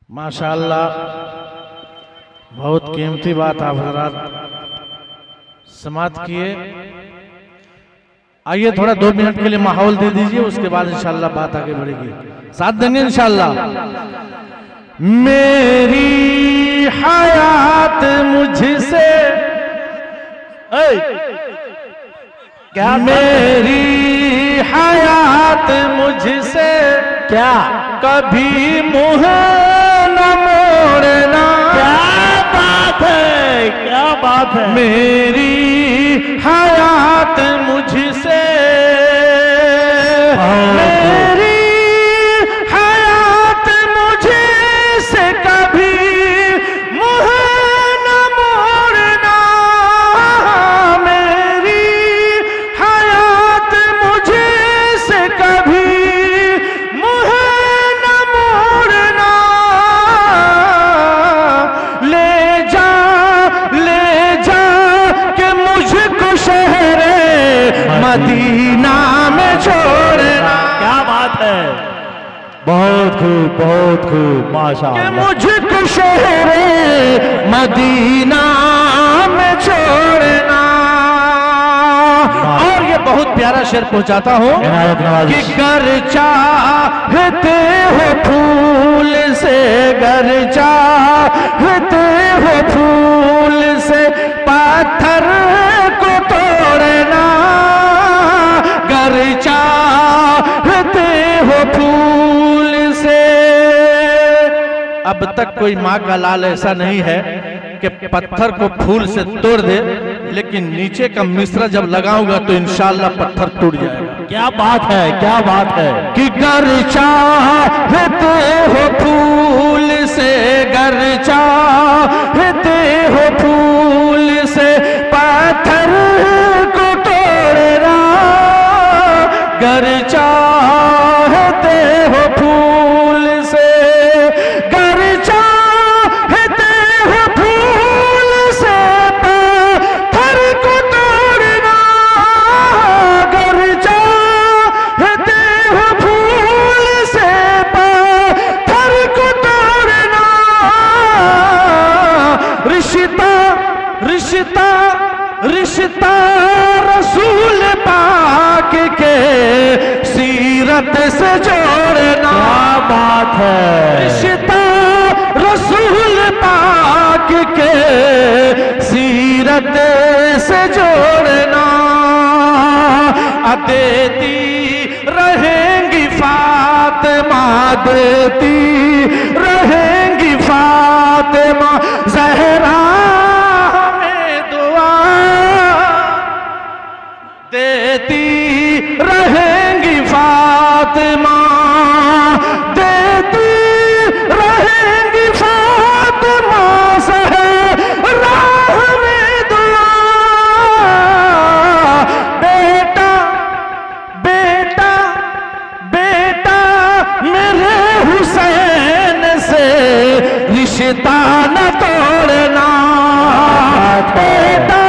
माशाअल्लाह, बहुत कीमती बात आप हजरात समाप्त किए। आइए थोड़ा 2 मिनट के लिए माहौल दे दीजिए, उसके बाद इंशाअल्लाह बात आगे बढ़ेगी। साथ देंगे इंशाअल्लाह। मेरी हयात मुझसे क्या, मेरी हयात मुझसे क्या कभी मुँह न मोड़ना। क्या बात है, क्या बात है। मेरी हयात मुझसे, मेरी हयात मुझसे कभी मुँह न मोड़ना। मेरी हयात मुझसे कभी मुँह न मोड़ना। ले जा के मुझको शहरे मदीना में छोड़ना। क्या बात है, बहुत खूब माशाअल्लाह। कि मुझको शहरे मदीना में छोड़ना। और ये बहुत प्यारा शेर पहुंचाता हूं कि गर चाहते हो फूल से, गर चाहते हो फूल से पत्थर को तोड़ना। गर चाहते हो फूल से। अब तक कोई माँ का लाल ऐसा नहीं है कि पत्थर को फूल से तोड़ दे, लेकिन नीचे का मिश्रा जब लगाऊंगा तो इंशाअल्लाह पत्थर टूट जाएगा। क्या बात है, क्या बात है। कि गर चाहते हो फूल से, गर चाहते हो फूल से पत्थर को तोड़ना। गर चाहते हो फूल से, गर चाहते हो फूल से पत्थर को तोड़ना। गर चाहते हो फूल से पत्थर को तोड़ना। रिश्ता रिश्ता रिश्ता रसूल पाक के सीरत से जोड़ना। क्या बात है। रिश्ता रसूल पाक के सीरत से जोड़ना। देती रहेंगी फातिमा, देती रहेंगी फातिमा ज़हरा हमें दुआ। देती रहेंगी फातिमा, देती रहेंगी फातिमा ज़हरा हमें दुआ। बेटा बेटा बेटा मेरे हुसैन से रिश्ता न तोड़ना। बेटा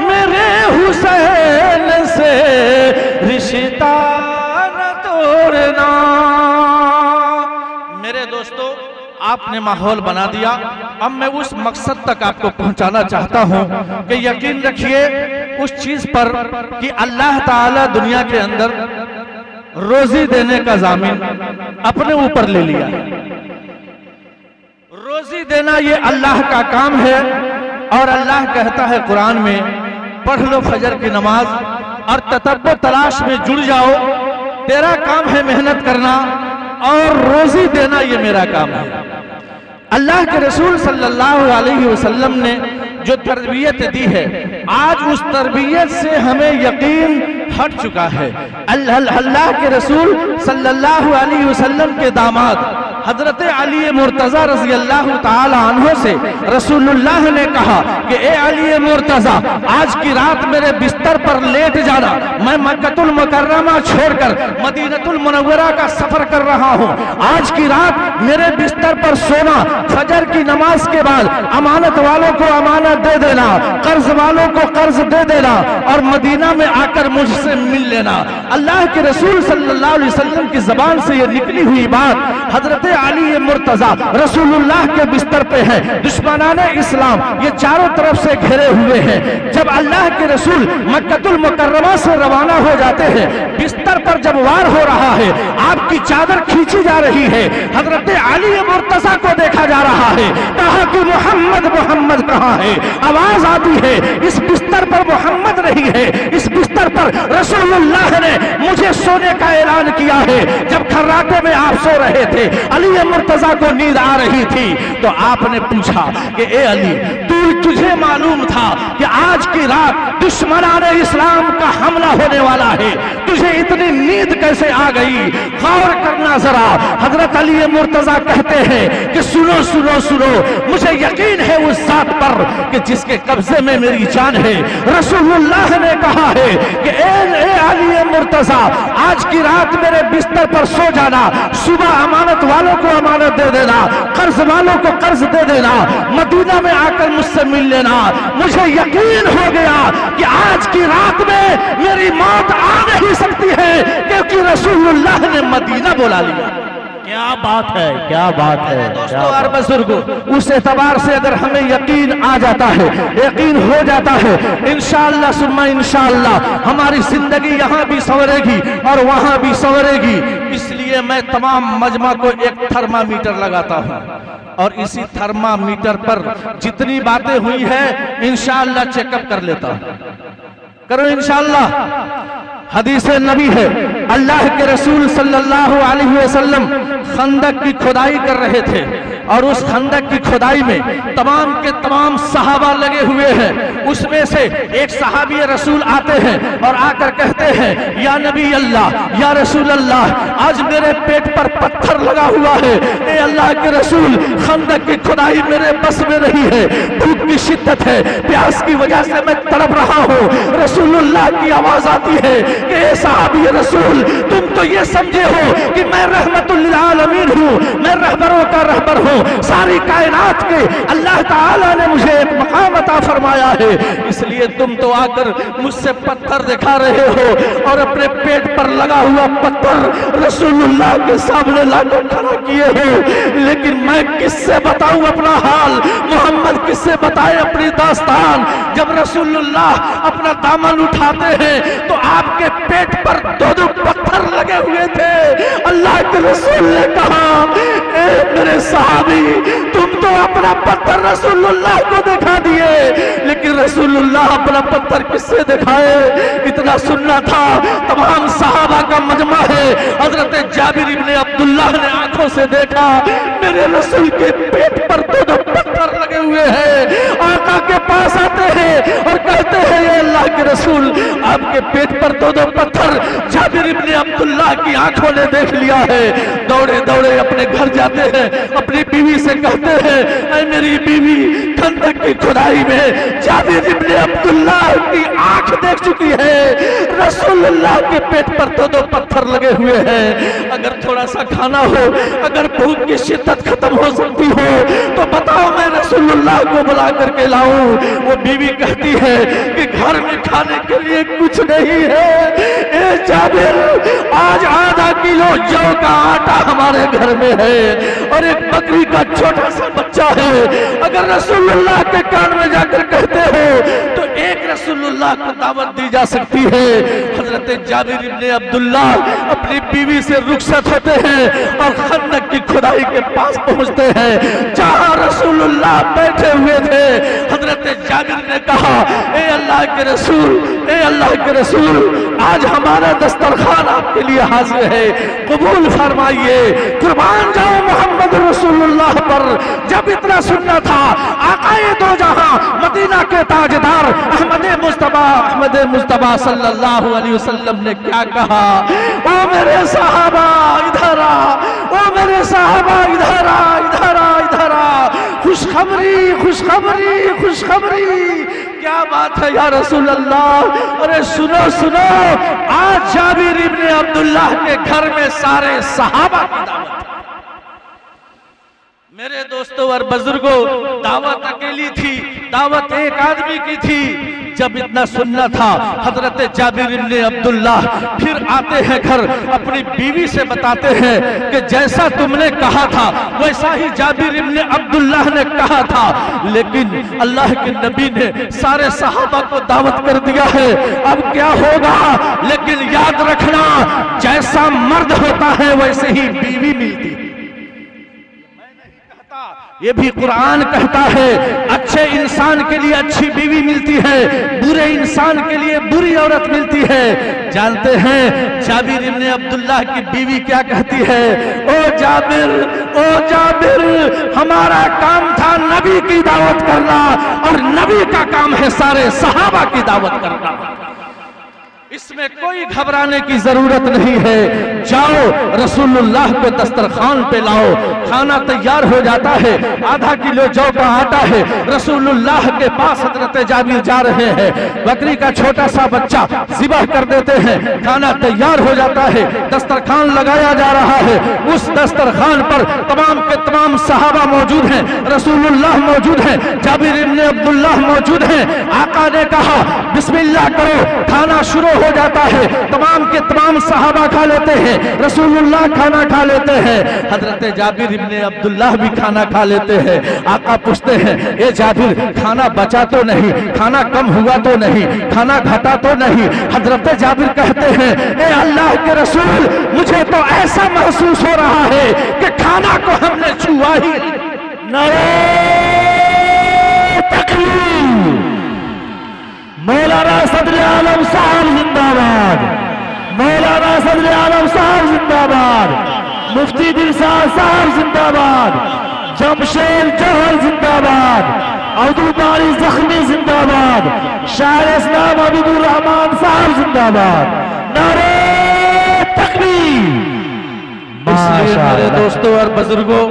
मेरे हुसैन से रिश्ता न तोड़ना। मेरे दोस्तों, आपने माहौल बना दिया। अब मैं उस मकसद तक आपको पहुंचाना चाहता हूं कि यकीन रखिए उस चीज पर कि अल्लाह ताला दुनिया के अंदर रोजी देने का जामिन अपने ऊपर ले लिया है। रोजी देना ये अल्लाह का काम है। और अल्लाह कहता है कुरान में, पढ़ लो फजर की नमाज और ततब्बुर तलाश में जुड़ जाओ। तेरा काम है मेहनत करना और रोजी देना, ये मेरा काम है। अल्लाह के रसूल सल्लल्लाहु अलैहि वसल्लम ने जो तरबियत दी है, आज उस तरबियत से हमें यकीन हट चुका है। अल्लाह के रसूल सल्लल्लाहु अलैहि वसल्लम के दामाद हजरत अली मुर्तजा रज़ी अल्लाह ताला अन्हो से रसूलुल्लाह ने कहा कि ए अली मुर्तजा, आज की रात मेरे बिस्तर पर लेट जाना। मैं मक्कतुल मुकर्रमा छोड़कर मदीनतुल मुनव्वरा का सफर कर रहा हूँ। आज की रात मेरे बिस्तर पर सोना, फजर की नमाज के बाद अमानत वालों को अमानत दे देना, कर्ज वालों को कर्ज दे देना और मदीना में आकर मुझसे मिल लेना। अल्लाह के रसूल सल्लल्लाहु अलैहि वसल्लम की जबान से ये निकली हुई बात हजरत अली मुर्तजा रसूलुल्लाह के बिस्तर पे है, दुश्मनाने इस्लाम ये चारों तरफ से घिरे हुए हैं। जब अल्लाह के रसूल मक्कतुल मुकर्रमा से रवाना हो जाते हैं, बिस्तर पर जब वार हो रहा है, आपकी चादर खींची जा रही है, हजरत अली मुर्तजा को देखा जा रहा है, कहा कि मोहम्मद मोहम्मद कहाँ है? आवाज आती है, इस बिस्तर पर मोहम्मद नहीं है, इस बिस्तर पर रसूलुल्लाह ने मुझे सोने का ऐलान किया है। जब खर्राटे में आप सो रहे थे, अली मुर्तजा को नींद आ रही थी, तो आपने पूछा कि ए अली, तुझे मालूम था कि आज की रात दुश्मनाने इस्लाम का हमला होने वाला है, तुझे इतनी नींद कैसे आ गई? गौर करना जरा। हजरत अली मुर्तजा कहते हैं कि सुनो सुनो सुनो, मुझे यकीन है उस जात पर कि जिसके कब्जे में मेरी जान है। रसूलुल्लाह ने कहा है कि ए अली मुर्तजा, आज की रात मेरे बिस्तर पर सो जाना, सुबह अमानत वालों को अमानत दे देना, कर्ज वालों को कर्ज दे देना, मदीना में आकर मुझसे मिल लेना। मुझे यकीन हो गया कि आज की रात में मेरी मौत आ नहीं सकती है, क्योंकि रसूलुल्लाह ने मदीना बुला लिया। क्या बात है, क्या बात है दोस्तों और बुजुर्गों, उस एतबार से अगर हमें यकीन आ जाता है, यकीन हो जाता है, इंशाअल्लाह सुम्मा इंशाअल्लाह हमारी जिंदगी यहाँ भी संवरेगी और वहां भी संवरेगी। इसलिए मैं तमाम मजमा को एक थर्मामीटर लगाता हूँ और इसी थर्मामीटर पर जितनी बातें हुई है इंशाअल्लाह चेकअप कर लेता हूँ। करो इंशाअल्लाह। हदीस नबी है, अल्लाह के रसूल सल्लल्लाहु अलैहि वसल्लम खंदक की खुदाई कर रहे थे और उस खंदक की खुदाई में तमाम के तमाम सहाबा लगे हुए हैं। उसमें से एक सहाबी रसूल आते हैं और आकर कहते हैं, या नबी अल्लाह, या रसूल अल्लाह, आज मेरे पेट पर पत्थर लगा हुआ है। ए अल्लाह के रसूल, खंदक की खुदाई मेरे बस में नहीं है, भूख की शिद्दत है, प्यास की वजह से मैं तड़प रहा हूँ। रसूलुल्लाह की आवाज आती है कि ए सहाबी रसूल, तुम तो ये समझे हो कि मैं रहमतुल लिल आलमीन हूँ, मैं रहबरों का रहबर हूँ, सारी कायनात के अल्लाह ताला ने मुझे एक मकाम अता फरमाया है, इसलिए तुम तो आकर मुझसे पत्थर दिखा रहे हो और अपने पेट पर लगा हुआ पत्थर रसूलुल्लाह के सामने लाकर खड़ा किए हो। लेकिन मैं किससे बताऊं अपना हाल, मोहम्मद किससे बताए अपनी दास्तान? जब रसूलुल्लाह अपना दामन उठाते हैं तो आपके पेट पर दो दो पत्थर लगे हुए थे। अल्लाह के रसूल ने कहा, ए मेरे सहाबी, तुम तो अपना पत्थर रसूलुल्लाह को दिखा दिए, लेकिन रसूलुल्लाह अपना पत्थर किससे दिखाए? इतना सुनना था। तमाम सहाबा का मजमा है। हजरत जाबिर इब्ने अब्दुल्लाह ने आंखों से देखा, मेरे रसूल के पेट पर दो दो पत्थर लगे हुए हैं। आका के पास आते हैं और कहते हैं, ये अल्लाह के रसूल, आपके पेट पर दो दो पत्थर जाबिर इब्ने अब्दुल्लाह की आंखों ने देख लिया है। दौड़े दौड़े अपने घर जाते हैं, अपनी बीवी से कहते हैं, ऐ मेरी बीवी, खंदक की खुदाई में जाबिर इब्ने अब्दुल्लाह की आंख देख चुकी है, रसूलुल्लाह के पेट पर दो दो पत्थर लगे हुए हैं। अगर थोड़ा सा खाना हो, अगर भूख की शिद्दत खत्म हो सकती हो तो बताओ, मैं रसूलुल्लाह को बुला करके लाऊं? वो बीवी कहती है कि घर में खाने के लिए कुछ नहीं है। ए जाबिर, आज आधा किलो जौ का आटा हमारे घर में है और एक बकरी का छोटा सा बच्चा है। अगर रसूलुल्लाह के कान में जाकर कहते हो तो एक रसूलुल्लाह को दावत दी जा सकती है। हजरत जाबिर इब्ने अब्दुल्लाह अपनी बीवी से रुखसत होते हैं और खंदक की खुदाई के पास पहुंचते हैं जहां रसूलुल्लाह बैठे हुए थे। हजरत जाबिर ने कहा, ए अल्लाह के रसूल, ए अल्लाह के रसूल, आज हमारा दस्तरखान आपके लिए हाजिर है, कबूल फरमाइए, कुर्बान जाओ मोहम्मद रसूलुल्लाह पर। जब इतना सुनना था, आकाए दो जहां मदीना के ताजदार अहमद मुस्तफा सल्लल्लाहु अलैहि वसल्लम ने क्या कहा? ओ मेरे सहाबा इधर आ, ओ मेरे सहाबा इधर आ, इधर आ, इधर आ, खुशखबरी खुशखबरी खुशखबरी। क्या बात है या रसूल अल्लाह? अरे सुनो सुनो, आज जाबिर इब्ने अब्दुल्लाह के घर में सारे सहाबा की दावत। मेरे दोस्तों और बुजुर्गों, दावत अकेली थी, दावत एक आदमी की थी। जब इतना सुनना था, हजरत जाबिर इब्ने अब्दुल्लाह फिर आते हैं घर, अपनी बीवी से बताते हैं कि जैसा तुमने कहा था वैसा ही जाबिर इब्ने अब्दुल्लाह ने कहा था, लेकिन अल्लाह के नबी ने सारे सहाबा को दावत कर दिया है, अब क्या होगा? लेकिन याद रखना, जैसा मर्द होता है वैसे ही बीवी मिलती है। ये भी कुरान कहता है, अच्छे इंसान के लिए अच्छी बीवी मिलती है, बुरे इंसान के लिए बुरी औरत मिलती है। जानते हैं जाबिर इब्ने अब्दुल्लाह की बीवी क्या कहती है? ओ जाबिर, हमारा काम था नबी की दावत करना, और नबी का काम है सारे सहाबा की दावत करना। इसमें कोई घबराने की जरूरत नहीं है। जाओ रसूलुल्लाह को दस्तरखान पे लाओ, खाना तैयार हो जाता है, आधा किलो जौ का आटा है, रसूलुल्लाह के पास हजरत जाबिर जा रहे हैं, बकरी का छोटा सा बच्चा ज़िबह कर देते हैं, खाना तैयार हो जाता है, दस्तरखान लगाया जा रहा है। उस दस्तरखान पर तमाम के तमाम सहाबा मौजूद हैं, रसूलुल्लाह मौजूद हैं, जाबिर इब्ने अब्दुल्लाह मौजूद हैं। आका ने कहा बिस्मिल्लाह करो, खाना शुरू हो जाता है, तमाम के तमाम सहाबा खा लेते हैं, रसूलुल्लाह खाना खा लेते हैं, हजरत जाबिर इब्ने अब्दुल्लाह भी खाना खा लेते हैं। आका पूछते हैं, ए जाबिर, खाना बचा तो नहीं, खाना कम हुआ तो नहीं, खाना घटा तो नहीं? हजरत जाबिर कहते हैं, ए अल्लाह के रसूल, मुझे तो ऐसा महसूस हो रहा है कि खाना को हमने छुआ ही नहीं। मौलाना सदर आलम साहब जिंदाबाद, मौलाना सदर आलम साहब जिंदाबाद, मुफ्ती दिलशाद साहब जिंदाबाद, जमशेद जौहर जिंदाबाद, अब्दुल बारी जख्मी जिंदाबाद, शायर इस्लाम अबीदुर रहमान साहब जिंदाबाद। नारे तकबीर। इसलिए मेरे दोस्तों और बुजुर्गों,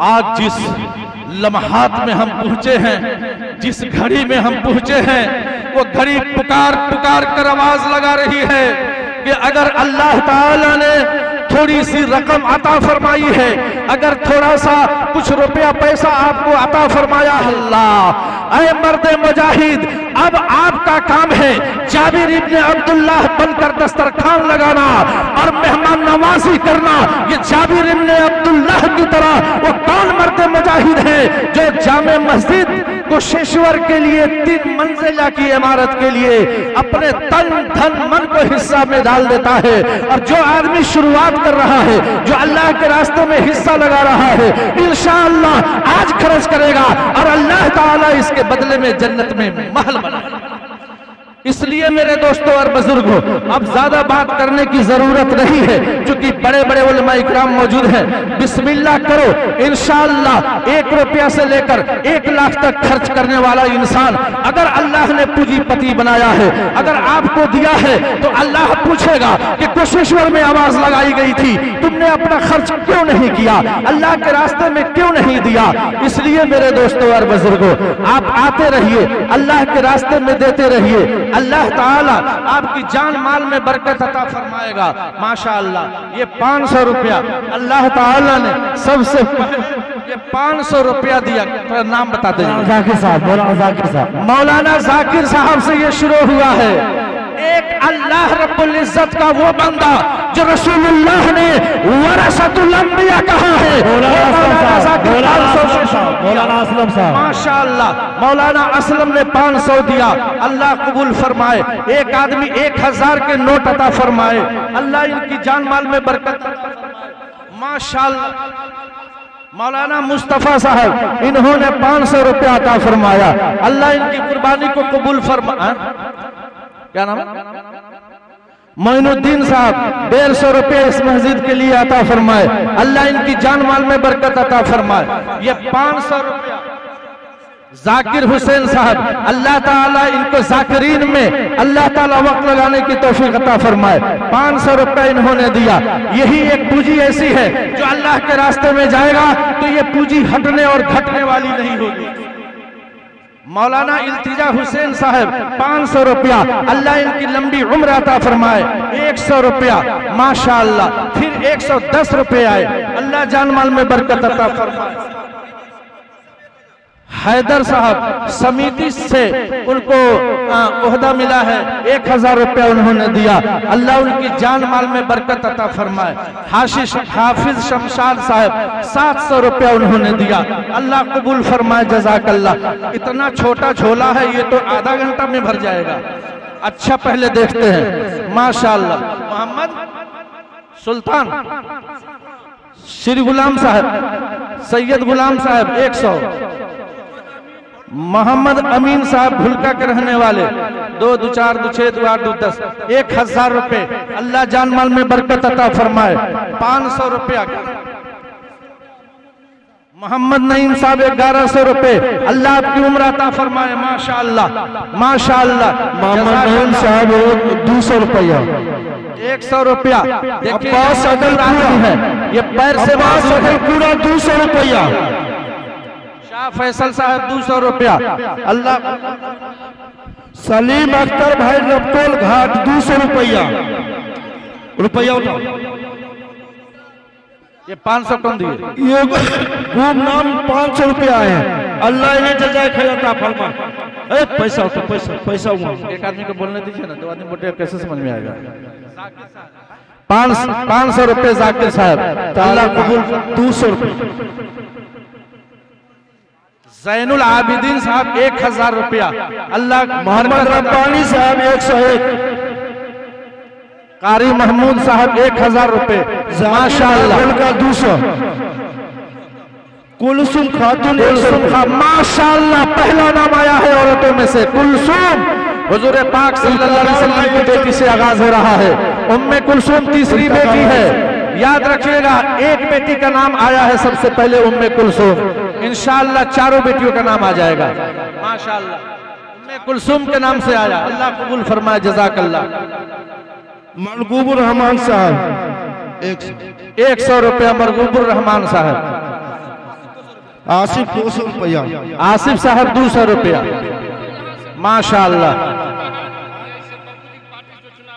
आज जिस लम्हात में हम पहुंचे हैं, जिस घड़ी में हम पहुंचे हैं, वो घड़ी पुकार पुकार कर आवाज लगा रही है कि अगर अल्लाह ताला ने थोड़ी सी रकम अता फरमाई है, अगर थोड़ा सा कुछ रुपया पैसा आपको अता फरमाया, अल्लाह ऐ मर्दे मुजाहिद, अब आपका काम है जाबिर इब्ने अब्दुल्लाह बनकर दस्तरखान लगाना और मेहमान नवाजी करना। ये जाबिर इब्ने अब्दुल्लाह की तरह वो कौन मर्दे मुजाहिद है जो जामे मस्जिद कुशेश्वर के लिए 3 मंजिला की इमारत के लिए अपने तन धन मन को हिस्सा में डाल देता है? और जो आदमी शुरुआत कर रहा है, जो अल्लाह के रास्ते में हिस्सा लगा रहा है, इंशाअल्लाह आज खर्च करेगा और अल्लाह ताला इसके बदले में जन्नत में महल बनाएगा। इसलिए मेरे दोस्तों और बुजुर्गों, अब ज्यादा बात करने की जरूरत नहीं है, क्योंकि बड़े बड़े उलमा इकराम मौजूद हैं। बिस्मिल्लाह करो, इंशाअल्लाह 1 रुपया से लेकर 1 लाख तक खर्च करने वाला इंसान अगर अल्लाह ने पूंजीपति बनाया है, अगर आपको दिया है, तो अल्लाह पूछेगा कि कुशेश्वर में आवाज लगाई गई थी, तुमने अपना खर्च क्यों नहीं किया, अल्लाह के रास्ते में क्यों नहीं दिया? इसलिए मेरे दोस्तों और बुजुर्गों, आप आते रहिए, अल्लाह के रास्ते में देते रहिए, अल्लाह ताला आपकी जान माल में बरकत अता फरमाएगा। माशाअल्लाह, ये 500 रुपया अल्लाह ताला ने सबसे ये 500 रुपया दिया। तो नाम बता दें। जाकिर साहब, मौलाना जाकिर साहब, मौलाना जाकिर साहब से ये शुरू हुआ है। एक अल्लाह रब्बुल इज्जत का वो बंदा जो रसूलुल्लाह ने वरसतुल अंबिया कहा है, मौलाना असलम साहब, माशाअल्लाह, मौलाना असलम ने 500 दिया, अल्लाह कबूल फरमाए। एक आदमी 1000 के नोट अता फरमाए, अल्लाह इनकी जान माल में बरकत माशाअल्लाह। मौलाना मुस्तफा साहब, इन्होंने 500 रुपया अता फरमाया, अल्लाह इनकी कुर्बानी को कबूल फरमाए। क्या नाम है? मोइनुद्दीन साहब 150 रुपये इस मस्जिद के लिए अता फरमाए, अल्लाह इनकी जान माल में बरकत अता फरमाए। ये 500 रुपया जाकिर हुसैन साहब, अल्लाह ताला इनको जाकिरीन में अल्लाह ताला वक्त लगाने की तौफीक अता फरमाए। 500 रुपया इन्होंने दिया। यही एक पूंजी ऐसी है जो अल्लाह के रास्ते में जाएगा तो ये पूंजी हटने और घटने वाली नहीं होगी। मौलाना इल्तिजा हुसैन साहब 500 रुपया, अल्लाह इनकी लंबी उम्र अता फरमाए। 100 रुपया माशाअल्लाह, फिर 110 रुपये आए, अल्लाह जान माल में बरकत अता फरमाए। हैदर साहब समिति से उनको ओहदा मिला है, 1000 रुपया उन्होंने दिया। अल्लाह उनकी जान माल में बरकत अता फरमाए। हाफिज शमशाद साहब 700 रुपया उन्होंने दिया। अल्लाह कबूल फरमाए, जज़ाकल्लाह। इतना छोटा झोला है, ये तो आधा घंटा में भर जाएगा। अच्छा पहले देखते हैं, माशाअल्लाह। मोहम्मद सुल्तान, श्री गुलाम साहब, सैयद गुलाम साहब 100, मोहम्मद अमीन साहब भुलका के रहने वाले 2 2 4 2 6 2 8 2 10, 1000 रुपए। अल्लाह जान माल में बरकत अता फरमाए। 500 रुपया मोहम्मद नईम साहब 1100 रुपए। अल्लाह आपकी उम्र अता फरमाए, माशाअल्लाह माशाअल्लाह। मोहम्मद नईम साहब 200 रुपया, 100 रुपया। देखिए है, ये पैर से पूरा 200 रुपया। शाह फैसल साहब 200 रुपया। अल्लाह। सलीम अख्तर भाई रफ्तोल घाट 200 रुपया। ये 500 कम दिए। ये गुमनाम 500 रुपया है। अल्लाह इन्हें जज़ाए खैर अता फरमाए। पैसा तो पैसा हुआ। एक आदमी को बोलने दीजिए ना, 2 आदमी बोले कैसे समझ में आएगा। 500 रुपए जाकिर साहब, अल्लाह कबूल। 200 रुपये। जैनुल आबिदीन साहब 1000 रुपया। अल्लाह। मोहम्मद रब्बानी साहब 101। कारी महमूद साहब 1000 रुपए, माशाअल्लाह। का 200। कुलसुम खातून माशाअल्लाह, पहला नाम आया है औरतों में से कुलसुम। हुजूर पाक सल्लल्लाहु अलैहि वसल्लम की बेटी से आगाज हो रहा है। उम्मे कुलसुम तीसरी बेटी है। याद रखिएगा, एक बेटी का नाम आया है सबसे पहले, उम्मे कुलसुम। इंशाअल्लाह चारों बेटियों का नाम आ जाएगा, माशाअल्लाह। उम्मे कुलसुम के नाम से आया। अल्लाह कबूल फरमाए, जज़ाकल्लाह। मरगूबुर रहमान साहब 100 रुपया। मरगूबुर रहमान साहब। आसिफ 200 रुपया। आसिफ साहब 200 रुपया, माशाअल्लाह।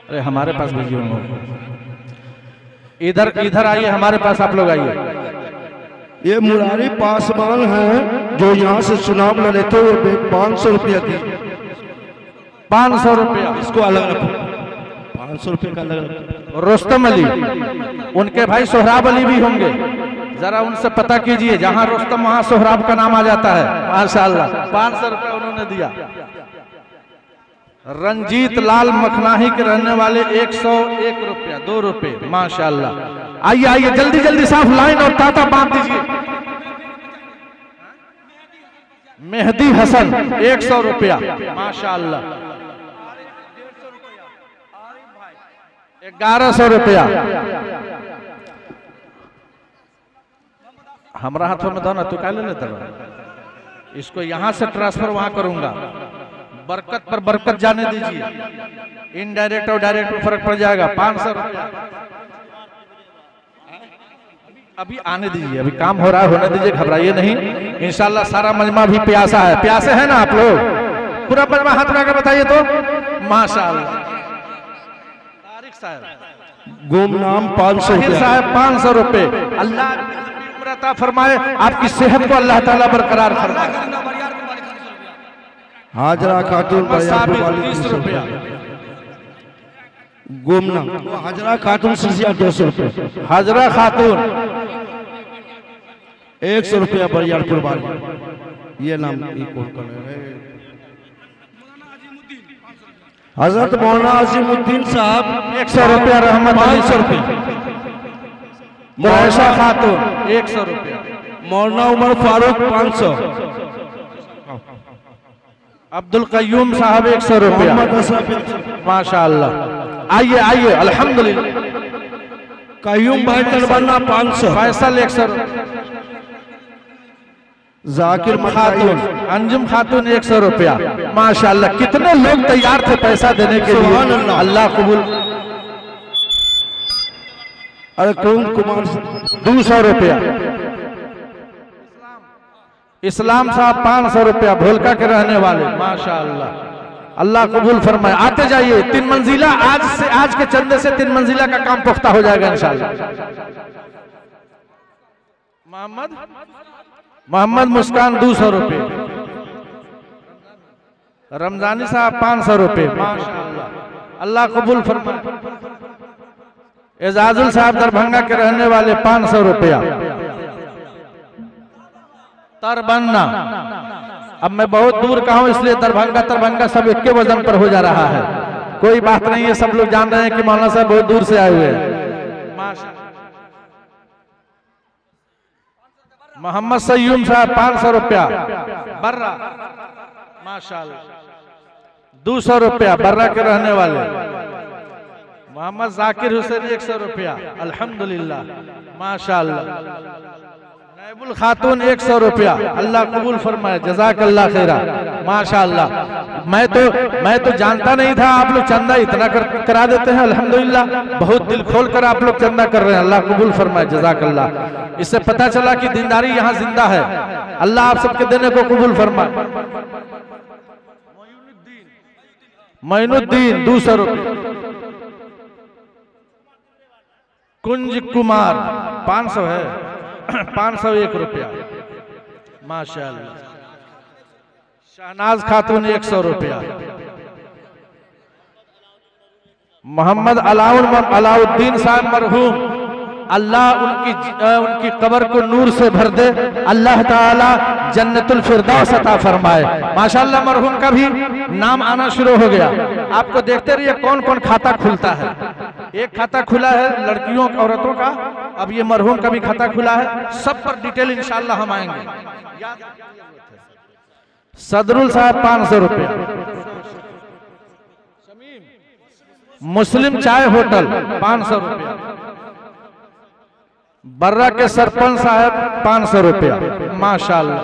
अरे हमारे पास भेजिए उनको। इधर आइए, हमारे पास आप लोग आइए। ये मुरारी पासवान हैं जो यहाँ से चुनाव लड़े थे, वो 500 रुपया दिए। 500 रुपया। इसको अलग रखो, 500 रुपये का अलग रखो। रुस्तम अली, उनके भाई सोहराब अली भी होंगे, जरा उनसे पता कीजिए। जहां रुस्तम वहां सोहराब का नाम आ जाता है, माशाअल्लाह। 500 रुपया उन्होंने दिया। रंजीत लाल मखनाही के रहने वाले 101 रुपया, 2 रुपये, माशाअल्लाह। आइए आइए, जल्दी जल्दी साफ लाइन और ताता बांध दीजिए। मेहदी हसन 100 रुपया, माशाअल्लाह। 1100 रुपया। हमारा हाथों में दो ना, तू क्या ले लेता है? इसको यहां से ट्रांसफर वहां करूंगा। बरकत पर बरकत जाने दीजिए, इनडायरेक्ट और डायरेक्ट में फर्क पड़ जाएगा। 500 रुपया अभी आने दीजिए, अभी काम हो रहा है, होने दीजिए, घबराइए नहीं। इंशाल्लाह सारा मजमा भी प्यासा है। प्यासे है ना आप लोग? पूरा मजमा हाथ उठा के बताइए तो, माशाअल्लाह। तारिक साहब गुमनाम 500 साहब 500 रुपए। अल्लाह उम्र अता फरमाए, आपकी सेहत को अल्लाह ताला बरकरार फरमाए। हाजरा खातून 30 रुपया। गुमनाम हाजरा खातून सिसिया 200 रुपये। हाजरा खातून 100 रुपया बरियारपुर वाली। ये नाम हजरत मौलाना अजीमुद्दीन साहब 100 रुपया। रहमत 500 रुपये। मुआयशा खातून 100 रुपया। मौलाना उमर फारूक 500। अब्दुल कयूम साहब 100 रुपया, माशाअल्लाह। आइए आइए, अल्हम्दुलिल्लाह। कयूम भाई तलबन्ना 500। फैसल 100। जाकिर खातून, अंजुम खातून 100 रुपया, माशाअल्लाह। कितने लोग तैयार थे पैसा देने के लिए, अल्लाह कबूल। अरे कुमार 200 रुपया। इस्लाम साहब 500 रुपया, भोलका के रहने वाले, माशाअल्लाह। अल्लाह कबूल फरमाए। आते जाइए। 3 मंजिला, आज के चंदे से 3 मंजिला का काम पुख्ता हो जाएगा इंशाअल्लाह। मोहम्मद मुस्कान 200 रुपये। रमजानी साहब 500 रुपये, माशाअल्लाह, अल्लाह कबूल फरमाए। एजाजुल साहब दरभंगा के रहने वाले 500 रुपया। तरबन्ना, अब मैं बहुत दूर का हूं इसलिए दरभंगा सब एक के वजन पर हो जा रहा है, कोई बात नहीं है, सब लोग जान रहे हैं कि मौलाना साहब बहुत दूर से आए हुए हैं। मोहम्मद सय्यूम साहब 500 रुपया बर्रा, माशाअल्लाह। 200 रुपया बर्रा के रहने वाले। मोहम्मद जाकिर हुसैन 100 रुपया, अल्हम्दुलिल्लाह, माशाअल्लाह। नैबुल खातून 100 रुपया, अल्लाह कबूल फरमाए, जज़ाकल्लाह खैरा, माशाअल्लाह। मैं तो जानता नहीं था आप लोग चंदा इतना करा देते हैं, अल्हम्दुलिल्लाह, बहुत दिल खोल कर आप लोग चंदा कर रहे हैं, अल्लाह कबूल फरमाए, जज़ाकल्लाह। इससे पता चला कि दीनदारी यहाँ जिंदा है, अल्लाह आप सबके देने को कबूल फरमाए। मोइनुद्दीन 200 रुपये। कुंज कुमार 500 है, 501 रुपया, माशाअल्लाह। शहनाज खातून 100 रुपया। मोहम्मद अलाउद्दीन साहब मरहूम, अल्लाह उनकी कब्र को नूर से भर दे, अल्लाह ताला जन्नतुल फिरदौस अता फरमाए। माशाअल्लाह मरहूम का भी नाम आना शुरू हो गया। आपको देखते रहिए कौन कौन खाता खुलता है। एक खाता खुला है लड़कियों औरतों का, अब ये मरहूम का भी खाता खुला है, सब पर डिटेल इंशाअल्लाह हम आएंगे। सदरुल साहब 500 रुपये। मुस्लिम चाय होटल 500 रुपया। बर्रा के सरपंच साहब 500 रुपया, माशाअल्लाह।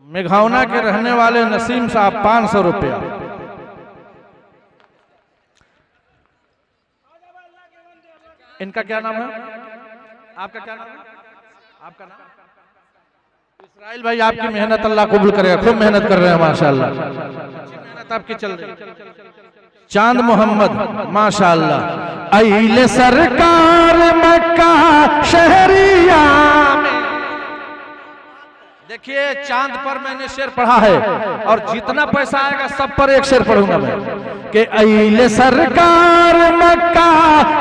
मेघावना के रहने वाले नसीम साहब 500 रुपया। इनका क्या नाम है? आपका क्या नाम है? आपका नाम? इसराइल भाई, आपकी मेहनत अल्लाह कबूल करेगा, खूब मेहनत कर रहे हैं, माशाअल्लाह, मेहनत आपकी चल रही है। चांद मोहम्मद, माशाअल्लाह। अइले सरकार मक्का शहरिया में, देखिए चांद पर मैंने शेर पढ़ा है और जितना पैसा आएगा सब पर एक शेर पढ़ूंगा मैं, कि अइले सरकार मक्का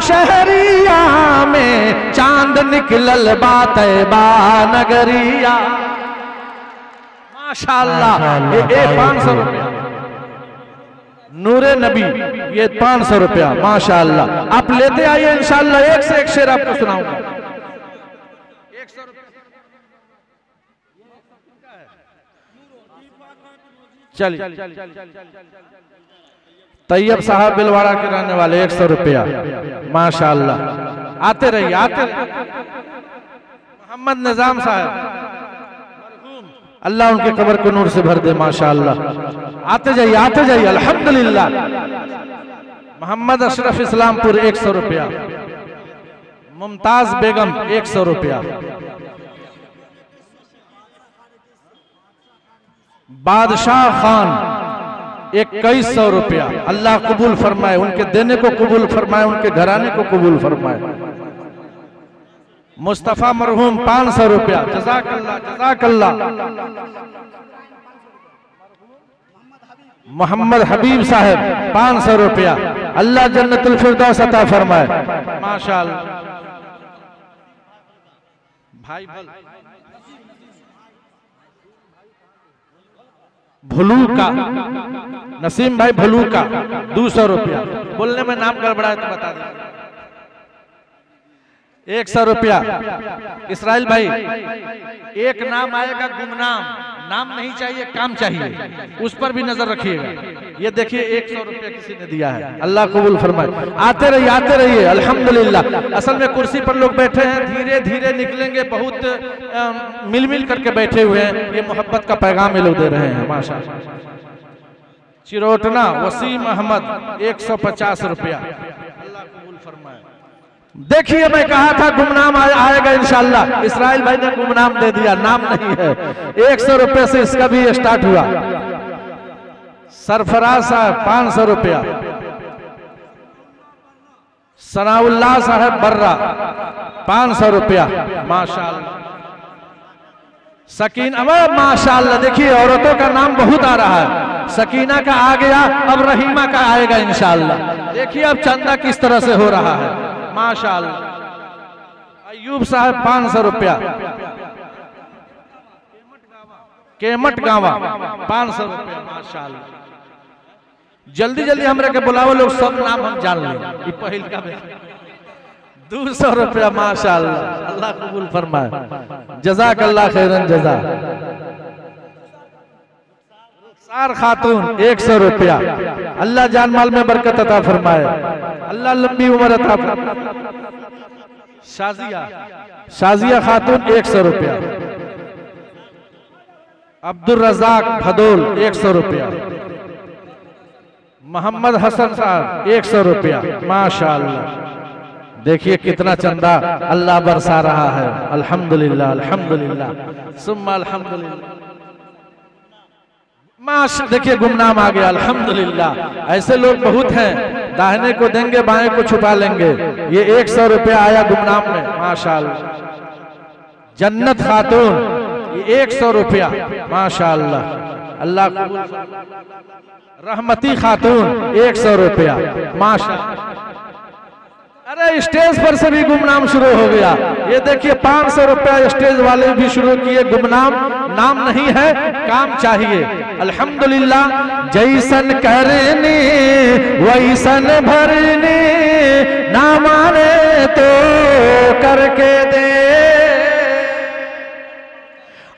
शहरिया में, चांद निकलल बात बा नगरिया, माशाअल्लाह। ये 500 रुपया। नूरे नबी ये 500 रुपया, माशाअल्लाह। आप लेते आइए इंशाअल्लाह, एक से एक शेर आपको सुनाऊंगा। 100 रुपया। चलिए। तैयब साहब बिलवाड़ा के रहने वाले 100 रुपया, माशाअल्लाह। आते रहिए, आते रहिए। मोहम्मद निजाम साहब, अल्लाह उनके कब्र को नूर से भर दे, माशाअल्लाह। आते जाइए, अल्हम्दुलिल्लाह। मोहम्मद अशरफ इस्लामपुर 100 रुपया। मुमताज बेगम 100 रुपया। बादशाह खान 2100 रुपया, अल्लाह कबूल फरमाए, उनके देने को कबूल फरमाए, उनके घराने को कबूल फरमाए। मुस्तफा मरहूम 500 रुपया, जज़ाकल्लाह, जज़ाकल्लाह। मोहम्मद हबीब साहब 500 रुपया, अल्लाह जन्नतुल फिरदौस अता फरमाए, माशाअल्लाह। भाई भलू का, नसीम भाई भलू का 200 रुपया। बोलने में नाम गड़बड़ा है तो बता दें। 100 रुपया। इसराइल भाई, एक नाम आएगा गुमनाम, नाम नहीं चाहिए, काम चाहिए, उस पर भी नजर रखिएगा। ये देखिए 100 रुपया किसी ने दिया है, अल्लाह कबूल फरमाए। आते रहिए, अल्हम्दुलिल्लाह। असल में कुर्सी पर लोग बैठे हैं, धीरे धीरे निकलेंगे, बहुत मिल मिल करके बैठे हुए हैं। ये मोहब्बत का पैगाम ये लोग दे रहे हैं, माशाअल्लाह। चिरोटना वसीम अहमद 150 रुपया, अल्लाह कबूल फरमाए। देखिए मैं कहा था गुमनाम आएगा इंशाअल्लाह, इसराइल भाई ने गुमनाम दे दिया, नाम नहीं है। 100 रुपये से इसका भी स्टार्ट हुआ। सरफराज साहब 500 रुपया। सनाउल्लाह साहब बर्रा 500 रुपया, माशाअल्लाह। सकीना, अब माशाल्लाह देखिए औरतों का नाम बहुत आ रहा है। सकीना का आ गया, अब रहीमा का आएगा इंशाअल्लाह। देखिए अब चंदा किस तरह से हो रहा है माशाअल्लाह। अयूब साहब 500 रुपया, केमट गावा 500 रुपया माशाअल्लाह। जल्दी जल्दी हमरा के बुलाओ लोग, सब नाम हम जान लें। पहल का 200 रुपया माशाअल्लाह, अल्लाह कबूल फरमाए, जज़ाकल्लाह खैरन जज़ा। सार खातून 100 रुपया, अल्लाह जान माल में बरकत अता फरमाए, अल्लाह लंबी उम्र अता फरमाए। शाजिया खातून 100 रुपया। अब्दुल रज़ाक भदोल 100 रुपया। मोहम्मद हसन साहब 100 रुपया माशाअल्लाह। देखिए कितना चंदा अल्लाह बरसा रहा है। अल्हम्दुलिल्लाह अल्हम्दुलिल्लाह सुम्मा अल्हम्दुलिल्लाह। माशा देखिए गुमनाम आ गया अल्हम्दुलिल्लाह। ऐसे लोग बहुत हैं, दाहिने को देंगे बाएं को छुपा लेंगे। ये 100 रुपया आया गुमनाम में माशाअल्लाह। जन्नत खातून 100 रुपया माशाअल्लाह, अल्लाह कबूल। रहमती खातून 100 रुपया माशाअल्लाह। अरे स्टेज पर से भी गुमनाम शुरू हो गया। ये देखिए 500 रुपया स्टेज वाले भी शुरू किए। गुमनाम नाम नहीं है, काम चाहिए। अल्हम्दुलिल्लाह। जैसन करने वैसन भरने, ना माने तो करके दे।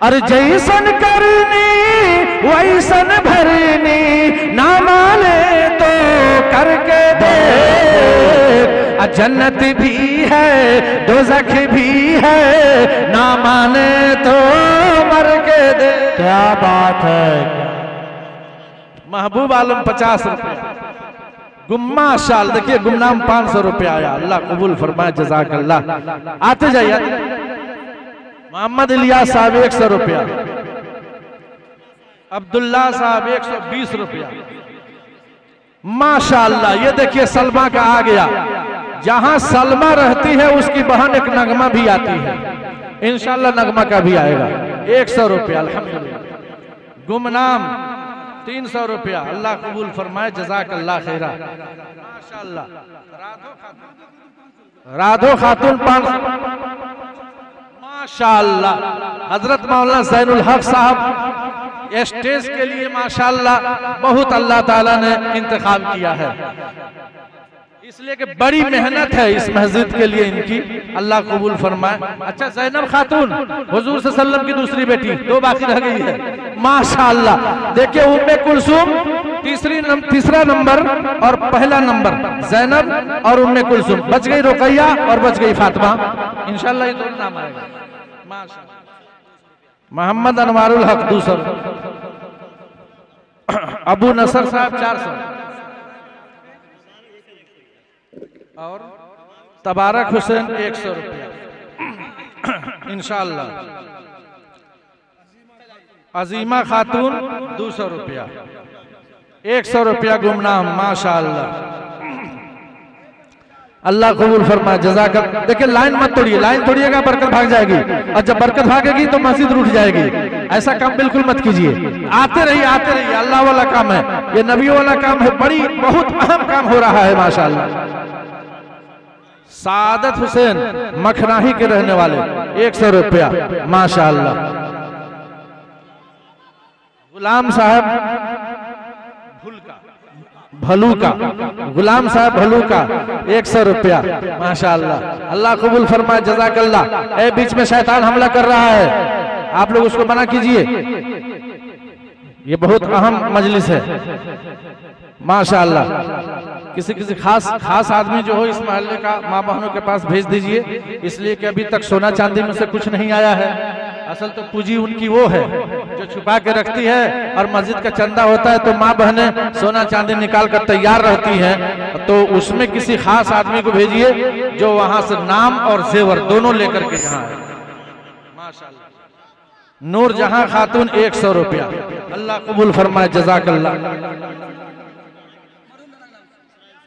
अरे जैसन करनी वैसन भरनी, ना माने तो करके दे। जन्नत भी है दोज़ख भी है, ना माने तो मर के दे। क्या बात है। महबूब आलम 50 रुपया। गुम्मा शाल देखिए गुमनाम 500 रुपया आया, अल्लाह कबूल फरमाए, जज़ाकल्लाह। आते जाइए। मोहम्मद इलियास साहब 100 रुपया। अब्दुल्ला साहब 120 रुपया माशाअल्लाह। ये देखिए सलमा का आ गया। जहां सलमा रहती है उसकी बहन एक नगमा भी आती है, इंशाअल्लाह नगमा का भी आएगा। 100 रुपया अल्हम्दुलिल्लाह। गुमनाम 300 रुपया, अल्लाह कबूल फरमाए, जज़ाकल्लाह खैरा माशाअल्लाह। राधो खातून 500 माशाअल्लाह। हजरत मौलाना ज़ैनुल हक साहब स्टेज के लिए माशाअल्लाह बहुत अल्लाह ताला ने इंतखाब किया है, इसलिए कि बड़ी मेहनत है इस मस्जिद के लिए इनकी, अल्लाह कबूल फरमाए। अच्छा ज़ैनब खातून हुजूर सल्लल्लाहु अलैहि वसल्लम की दूसरी बेटी, 2 बाकी रह गई है माशाअल्लाह। देखिए उम्मे कुलसूम तीसरा नंबर और पहला नंबर ज़ैनब और उम्मे कुलसूम, बच गई रुकैया और बच गई फातिमा। इंशाअल्लाह ये दोनों नाम आएगा माशाअल्लाह। मोहम्मद अनवारुल हक 200। अबू नसर साहब 400 और तबारक हुसैन 100 रुपया इंशाअल्लाह। अजीमा खातून 200 रुपया। 100 रुपया गुमनाम माशाअल्लाह, अल्लाह कबूल फरमाए, जज़ाकल्लाह। देखिए लाइन मत तोड़िए, लाइन तोड़िएगा बरकत भाग जाएगी, और जब बरकत भागेगी तो मस्जिद रूठ जाएगी। ऐसा काम बिल्कुल मत कीजिए। आते रहिए अल्लाह वाला काम है, ये नबी वाला काम है, बड़ी बहुत अहम काम हो रहा है माशाअल्लाह। सादत हुसैन मखराही के रहने वाले 100 रुपया माशाअल्लाह। गुलाम साहब भलू का, गुलाम साहब भलू का 100 रुपया माशाअल्लाह, अल्लाह कबूल फरमाए, जज़ाकल्लाह। ए बीच में शैतान हमला कर रहा है, आप लोग उसको मना कीजिए, ये बहुत अहम मजलिस है माशाअल्लाह। किसी खास आदमी जो हो इस मोहल्ले का माँ बहनों के पास भेज दीजिए, इसलिए कि अभी तक सोना चांदी में से कुछ नहीं आया है। असल तो पूंजी उनकी वो है जो छुपा के रखती है, और मस्जिद का चंदा होता है तो माँ बहनें सोना चांदी निकाल कर तैयार रहती हैं, तो उसमें किसी खास आदमी को भेजिए जो वहां से नाम और जेवर दोनों लेकर के यहाँ है माशाअल्लाह। नूर जहां खातून 100 रुपया, अल्लाह कबूल फरमाए, जज़ाकल्लाह।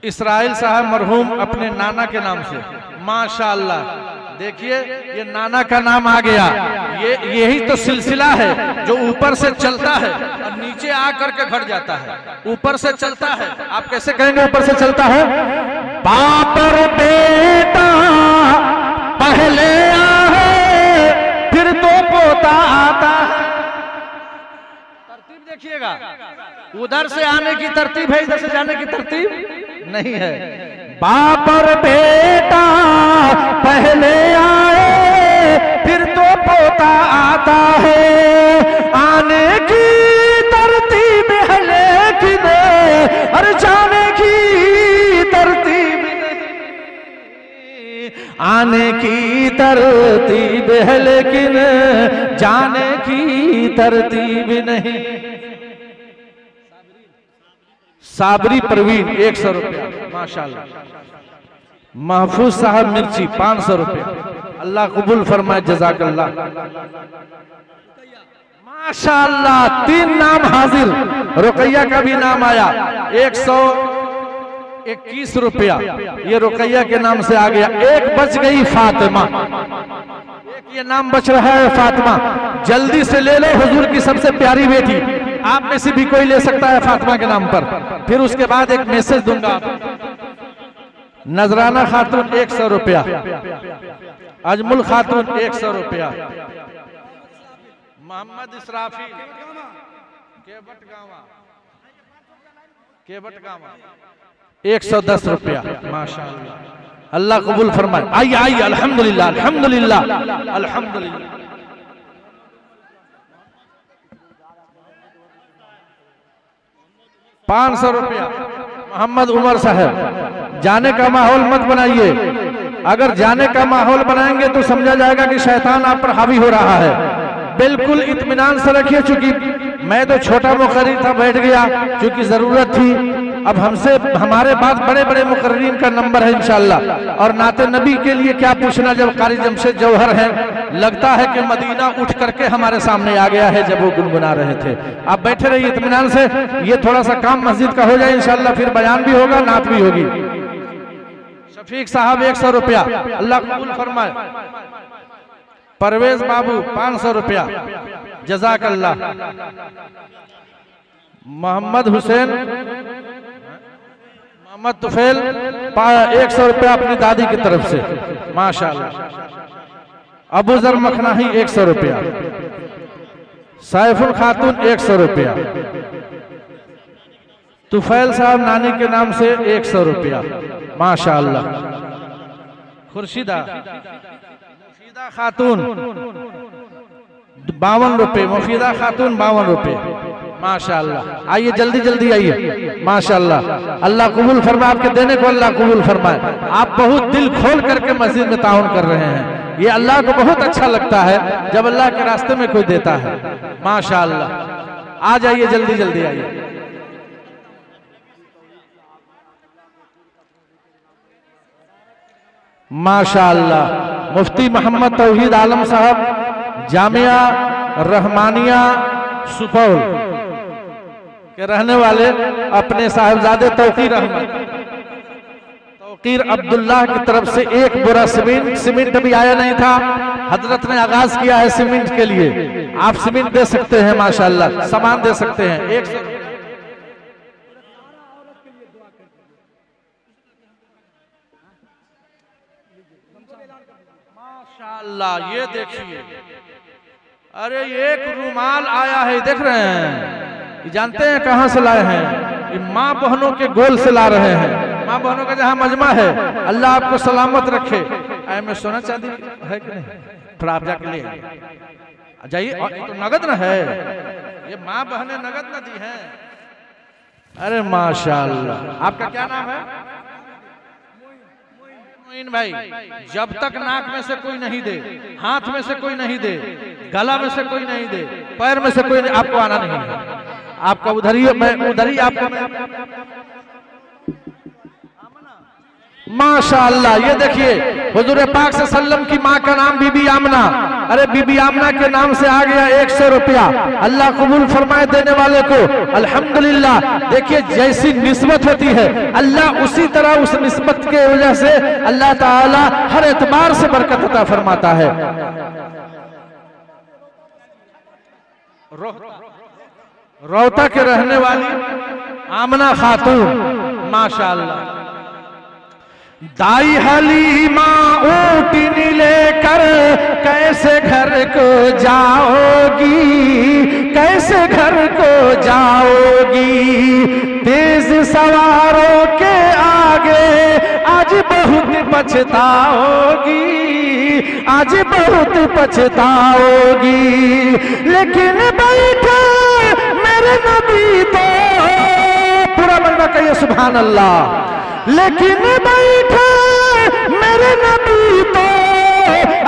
इसराइल साहब मरहूम अपने नाना के नाम से माशाअल्लाह देखिए ये नाना का नाम आ गया। यही तो सिलसिला है जो ऊपर से चलता है और नीचे आकर के घट जाता है। ऊपर से चलता है, आप कैसे कहेंगे ऊपर से चलता है? बाप और बेटा पहले आए फिर तो पोता आता है। तरतीब देखिएगा, उधर से आने की तरतीब है, इधर से जाने की तरतीब नहीं है। बाप और बेटा पहले आए फिर तो पोता आता है। आने की तरतीब है लेकिन और जाने की तरतीब नहीं। आने की तरतीब है लेकिन जाने की तरतीब नहीं। साबरी परवीन 100 रुपया माशाल्लाह। महफूज साहब मिर्ची 500 रुपया, अल्लाह कबूल फरमाए, जज़ाकल्लाह माशाल्लाह। 3 नाम हाजिर, रुकैया का भी नाम आया 121 रुपया, ये रुकैया के नाम से आ गया। एक बच गई फातिमा, एक ये नाम बच रहा है फातिमा, जल्दी से ले लो, हुजूर की सबसे प्यारी बेटी। आप में से भी कोई ले सकता है फातिमा के नाम पर। फिर उसके बाद एक मैसेज दूंगा। नजराना खातून 100 रुपया, अजमुल खातून 100 रुपया, मोहम्मद इसराफी केवटगांवा 110 रुपया माशाअल्लाह। अल्लाह कबूल फरमाए। आइए आइए, अल्हम्दुलिल्लाह अल्हम्दुलिल्लाह अल्हम्दुलिल्लाह। 500 रुपया मोहम्मद उमर साहब। जाने का माहौल मत बनाइए, अगर जाने का माहौल बनाएंगे तो समझा जाएगा कि शैतान आप पर हावी हो रहा है। बिल्कुल इत्मीनान से रखिए, चूंकि मैं तो छोटा मुकर्री था, बैठ गया क्योंकि जरूरत थी। अब हमसे हमारे बाद बड़े बड़े मुकर्रीन का नंबर है इंशाअल्लाह। और नाते नबी के लिए क्या पूछना, जब कारी जमशेद जौहर हैं, लगता है कि मदीना उठ करके हमारे सामने आ गया है जब वो गुनगुना रहे थे। आप बैठे रहिए इत्मीनान से, ये थोड़ा सा काम मस्जिद का हो जाए इंशाअल्लाह, फिर बयान भी होगा, नात भी होगी। शफीक साहब 100 रुपया, अल्लाह कबूल फरमाए। परवेज बाबू 500 रुपया, जज़ाकल्लाह। मोहम्मद हुसैन मोहम्मद तुफैल 100 रुपया अपनी दादी की तरफ से माशाअल्लाह। अबू जर मखनाही 100 रुपया, सैफुल खातून 100 रुपया, तुफैल साहब नानी के नाम से 100 रुपया माशाअल्लाह। खुर्शीदा खातून 52 रुपये, मुफीदा खातून 52 रुपये माशाअल्लाह। आइए जल्दी जल्दी आइए माशाअल्लाह। अल्लाह कबूल फरमाए, आपके देने को अल्लाह कबूल फरमाए। आप बहुत दिल खोल करके मस्जिद में ताउन कर रहे हैं, ये अल्लाह को बहुत अच्छा लगता है जब अल्लाह के रास्ते में कोई देता है माशाअल्लाह। आ जाइए जल्दी जल्दी आइए। माशाअल्लाह। मुफ्ती मोहम्मद तौहीद आलम साहब जामिया रहमानिया सुपौल के रहने वाले अपने साहिबजादे तौकीर अब्दुल्लाह की तरफ से 1 बोरा सीमेंट अभी आया नहीं था, हजरत ने आगाज किया है सीमेंट के लिए। आप सीमेंट दे सकते हैं माशाअल्लाह, सामान दे सकते हैं। 100 माशाअल्लाह। ये देखिए, अरे एक रुमाल आया है, देख रहे हैं, जानते हैं कहां से लाए हैं? ये माँ बहनों के गोल से ला रहे हैं, माँ बहनों का जहां मजमा है। अल्लाह आपको सलामत रखे। ऐ में सोना चांदी है कि नहीं? थोड़ा आप जाके ले जाइए। तो नगद न है, ये माँ बहनें नगद न दी हैं। अरे माशाअल्लाह। आपका क्या नाम है? भाई, जब तक नाक में से कोई नहीं दे, हाथ में से कोई नहीं दे, गला में से कोई नहीं दे, पैर में से कोई नहीं, आपको आना नहीं है। आपका उधर ही, मैं उधर ही आपको माशाअल्लाह। ये देखिए हुजूर पाक सल्लम की माँ का नाम बीबी आमना, अरे बीबी आमना के नाम से आ गया 100 रुपया। अल्लाह कबूल फरमाए देने वाले को, अल्हम्दुलिल्लाह। देखिए जैसी निस्बत होती है अल्लाह उसी तरह उस निस्बत के वजह से अल्लाह ताला हर एतबार से बरकत अता फरमाता है। रोहता के रहने वाली आमना खातून माशाअल्लाह। दाई हलीमा ऊँटनी लेकर कैसे घर को जाओगी, कैसे घर को जाओगी, तेज सवारों के आगे आज बहुत पछताओगी, आज बहुत पछताओगी। लेकिन बैठे मेरे नबी तो, पूरा बनना कहिए सुभान अल्लाह। लेकिन बैठे मेरे नबी तो,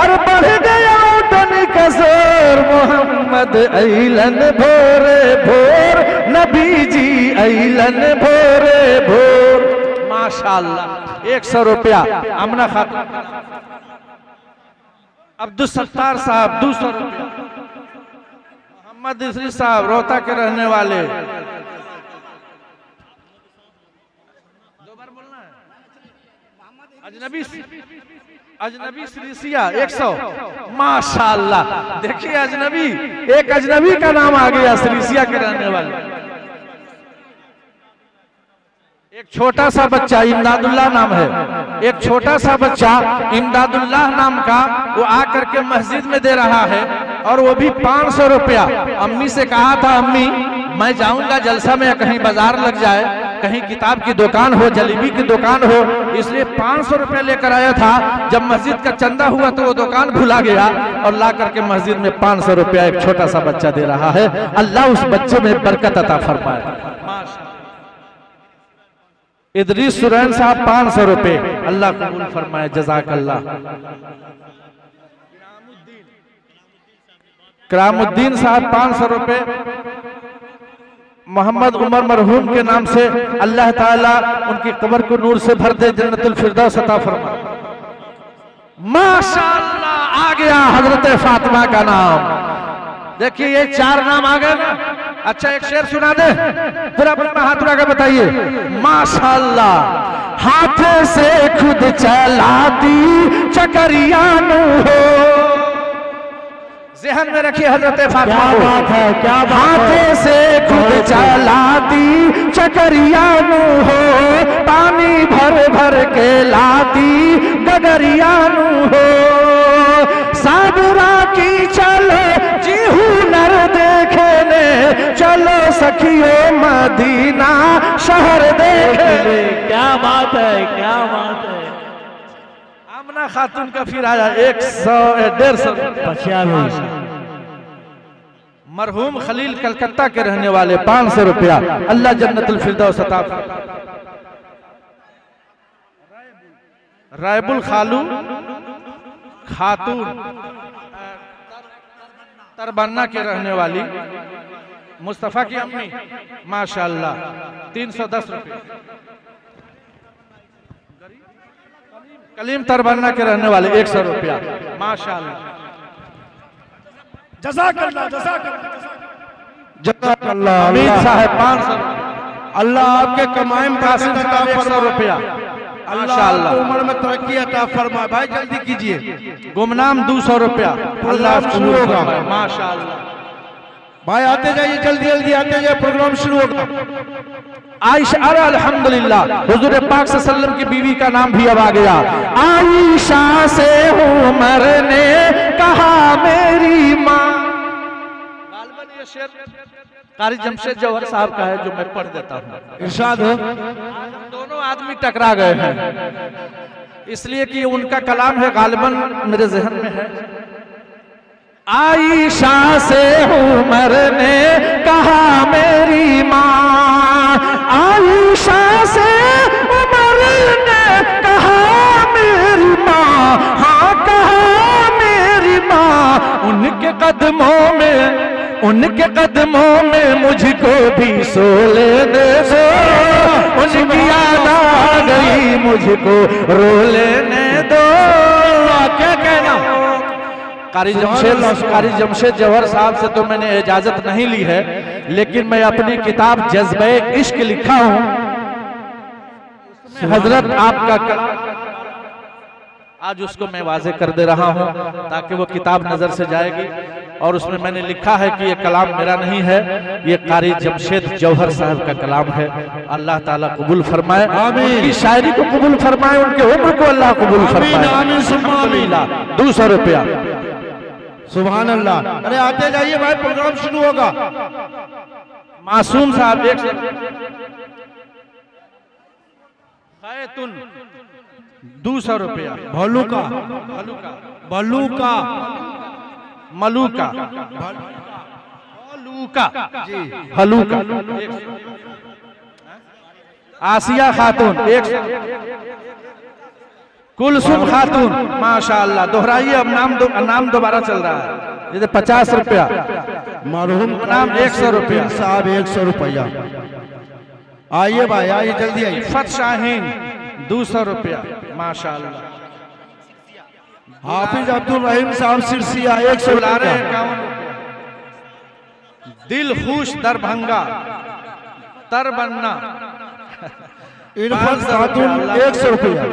और बढ़ गया उठन का जोर, मोहम्मद ऐलन भोरे भोर, नबी जी ऐलन भोरे भोर। माशाअल्लाह 100 रुपया आमना खातून। अब्दुल सत्तार साहब 200 रुपया। मोहम्मद इसरी साहब रोहता के रहने वाले, अजनबी श्रीसिया 100। माशाअल्लाह। देखिए अजनबी, एक अजनबी का नाम आ गया श्रीसिया के रहने वाले। एक छोटा सा बच्चा इमदादुल्लाह नाम है, एक छोटा सा बच्चा इमदादुल्लाह नाम का, वो आकर के मस्जिद में दे रहा है और वो भी 500 रुपया। अम्मी से कहा था अम्मी मैं जाऊंगा जलसा में, कहीं बाजार लग जाए, कहीं किताब की दुकान हो, जलेबी की दुकान हो, इसलिए 500 रुपया लेकर आया था। जब मस्जिद का चंदा हुआ तो वो दुकान भुला गया और ला करके मस्जिद में 500 रुपया एक छोटा सा बच्चा दे रहा है। अल्लाह उस बच्चे में बरकत अता फरमाए। इदरीस सुरैन साहब 500 रुपए, अल्लाह कबूल फरमाए, जज़ाकल्लाह। करामुद्दीन साहब 500 रुपए। मोहम्मद उमर मरहूम के नाम से अल्लाह ताला उनकी कब्र को नूर से भर दे, जन्नतुल फिरदौस अता फरमाए। माशाअल्लाह आ गया हजरत फातिमा का नाम। देखिए ये 4 नाम आ गए ना। अच्छा एक शेर सुना दे, फिर अपना हाथ उठा के बताइए। माशाअल्लाह हाथ से खुद चलाती चकरियानू हो, ज़हन में रखिए हजरत फातिमा को। क्या बात है, क्या बात है। हाथ से खुद चलाती चकरियानू हो, पानी भर भर के लाती गगरियानू हो, साबरा की चलो जी हुनर देखने, चलो सखियो मदीना शहर देखने। क्या बात है, क्या बात है। आमना खातून का फिर आया 100 150। मरहूम खलील कलकत्ता के रहने वाले 500 रुपया, अल्लाह जन्नतुल फिरदौस अता फरमाए। रायबुल खालू खातून तरबन्ना के रहने वाली, मुस्तफा की अम्मी माशाअल्लाह 310 रुपये। कलीम तरबन्ना के रहने वाले 100 रुपया माशाअल्लाह। जज़ाकल्लाह जज़ाकल्लाह जज़ाकल्लाह। अमीर साहब 500। अल्लाह आपके कमाईम कासिम साहब 100 रुपया। अल्लाह उम्र में तरक्की अता फरमाए। भाई जल्दी कीजिए। गुमनाम 200 रुपया, अल्लाह शुरू होगा। माशाअल्लाह। भाई आते जाइए, जल्दी जल्दी आते जाइए, प्रोग्राम शुरू होगा। आयशा, अरे अल्हम्दुलिल्लाह हुजूर पाक सल्लल्लाहु की बीवी का नाम भी अब आ गया। आयशा से उमर ने कहा मेरी माँ। गालिबन ये शेर कारी जमशेद जौहर साहब का है जो मैं पढ़ देता हूँ। इरशाद हो। दोनों आदमी टकरा गए हैं, इसलिए कि उनका कलाम है, गालिबन मेरे जहन में है। आयशा से उमर ने कहा मेरी माँ, आयशा से उमर ने कहा मेरी माँ, हाँ कहा मेरी माँ, उनके कदमों में मुझको भी सो लेने दो, उनकी याद आ गई, मुझको रो लेने दो। क्या कहना? कारी जमशेद जौहर साहब से तो मैंने इजाजत नहीं ली है, लेकिन मैं अपनी किताब जज्बे इश्क लिखा हूं, हजरत आपका कलाम आज उसको मैं वाजे कर दे रहा हूं ताकि वो किताब नजर से जाएगी। और उसमें मैंने लिखा है कि ये कलाम मेरा नहीं है, ये कारी जमशेद जौहर साहब का कलाम है। अल्लाह ताला कबूल फरमाए, उनकी शायरी को कबूल फरमाए, उनके उम्र को अल्लाह कबूल फरमाए। 200 रुपया। सुभान अल्लाह। अरे आते जाइए भाई, प्रोग्राम शुरू होगा। मासूम साहब 200 रुपया। भलूका मलूका हलूका। आसिया खातून 100। कुलसुम खातून माशाअल्लाह। दोहराइए अब, नाम दोबारा चल रहा है। ये 50 रुपया। मरहूम नाम 100 रुपया साहब 100 रुपया। आइए भाई, आइए जल्दी आइए। इफ़त शाहीन 200 रुपया माशाअल्लाह। हाफिज अब्दुल रहीम साहब सिरसिया 100 रुपया। दिल खुश दरभंगा तरबन्ना इरफान खातून 100 रुपया।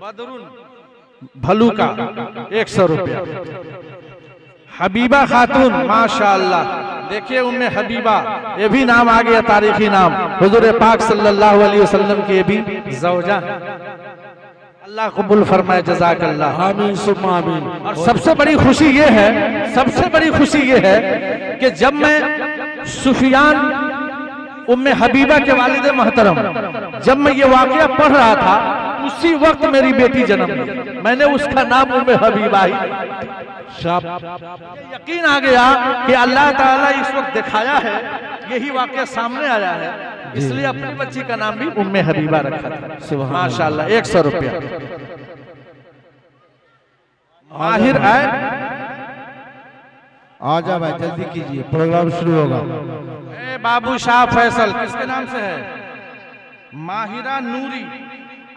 बदरुन भलूका 100 रुपया। हबीबा खातून माशाअल्लाह। देखिए उम्मे हबीबा, ये भी नाम आ गया, तारीखी नाम। हुजूर पाक सल्लल्लाहु अलैहि वसल्लम की ये भी ज़ौजा। अल्लाह कबूल फरमाए, जज़ाकल्लाह। आमीन सुम्मा आमीन। और सबसे बड़ी खुशी ये है कि जब मैं सुफियान उम्मे हबीबा के वालिद मोहतरम, जब मैं ये वाकया पढ़ रहा था, उसी वक्त मेरी बेटी जन्म ली। मैंने उसका नाम उम्मे हबीबा ही यकीन आ गया कि अल्लाह ताला इस वक्त दिखाया है, यही वाकया सामने आया है, इसलिए अपनी बच्ची का नाम भी उम्मे हबीबा रखा था। माशाअल्लाह 100 रुपया। माहिर आए, आजा भाई जल्दी कीजिए, प्रोग्राम शुरू होगा। बाबू शाह फैसल किसके नाम से है? माहिरा नूरी,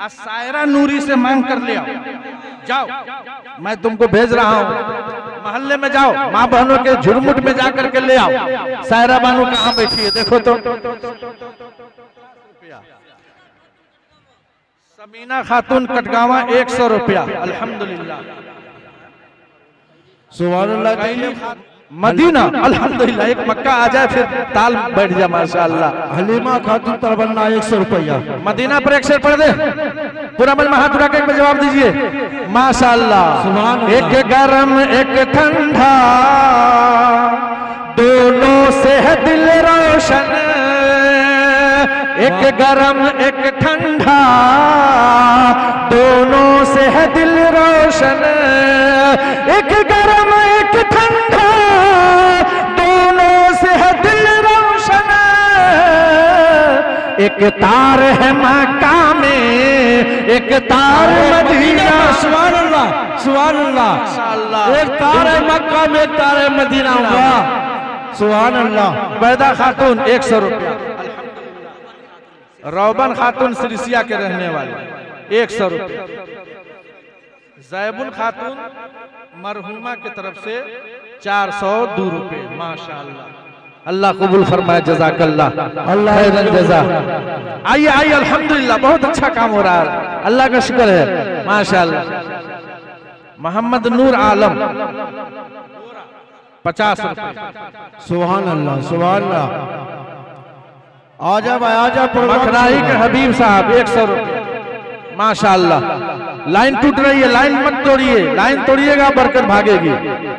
सायरा नूरी से मांग कर ले आओ। जाओ, मैं तुमको भेज रहा हूँ, मोहल्ले में जाओ, माँ बहनों के झुरमुट में जाकर के ले आओ। सायरा बानू कहाँ बैठी है देखो तो। समीना खातून कटगावा 100 रुपया। अल्हम्दुलिल्लाह। सुभान अल्लाह। मदीना अल्हम्दुलिल्लाह। एक मक्का आ जाए फिर ताल बैठ जाए माशाअल्लाह। हलीमा खातून तरबन्ना 100 रुपया। मदीना पर एक शेर पढ़ दे, पूरा मन हाथ उठा के जवाब दीजिए माशाअल्लाह। एक गरम एक ठंडा, दोनों से है दिल रोशन। एक गरम एक ठंडा, दोनों से है दिल रोशन। एक गरम एक ठंडा, दोनों से है दिल रोशन। एक तार है मक्का में, एक तार मदीना। सुभान अल्लाह, सुभान अल्लाह। एक तार है मक्का में, एक तार है मदीना। सुभान अल्लाह। बैदा खातून 100 रुपया। रौबन खातून सिरसिया के रहने वाले 100 रुपया। जैबुल खातून मरहुमा की तरफ से 402 रुपये। माशाअल्लाह। अल्लाह कबूल फरमाए, जज़ाकल्लाह। अल्लाह खैरन जज़ा। आइए आइए, अल्हम्दुलिल्लाह बहुत अच्छा काम हो रहा है, अल्लाह का शुक्र है माशाअल्लाह। मोहम्मद नूर आलम 50 रुपये। सुभान अल्लाह, सुभान अल्लाह। आजा भाई आजा। मखराई के हबीब साहब 100 रुपये। माशाअल्लाह। लाइन टूट रही है, लाइन मत तोड़िए, लाइन तोड़िएगा बरकत भागेगी।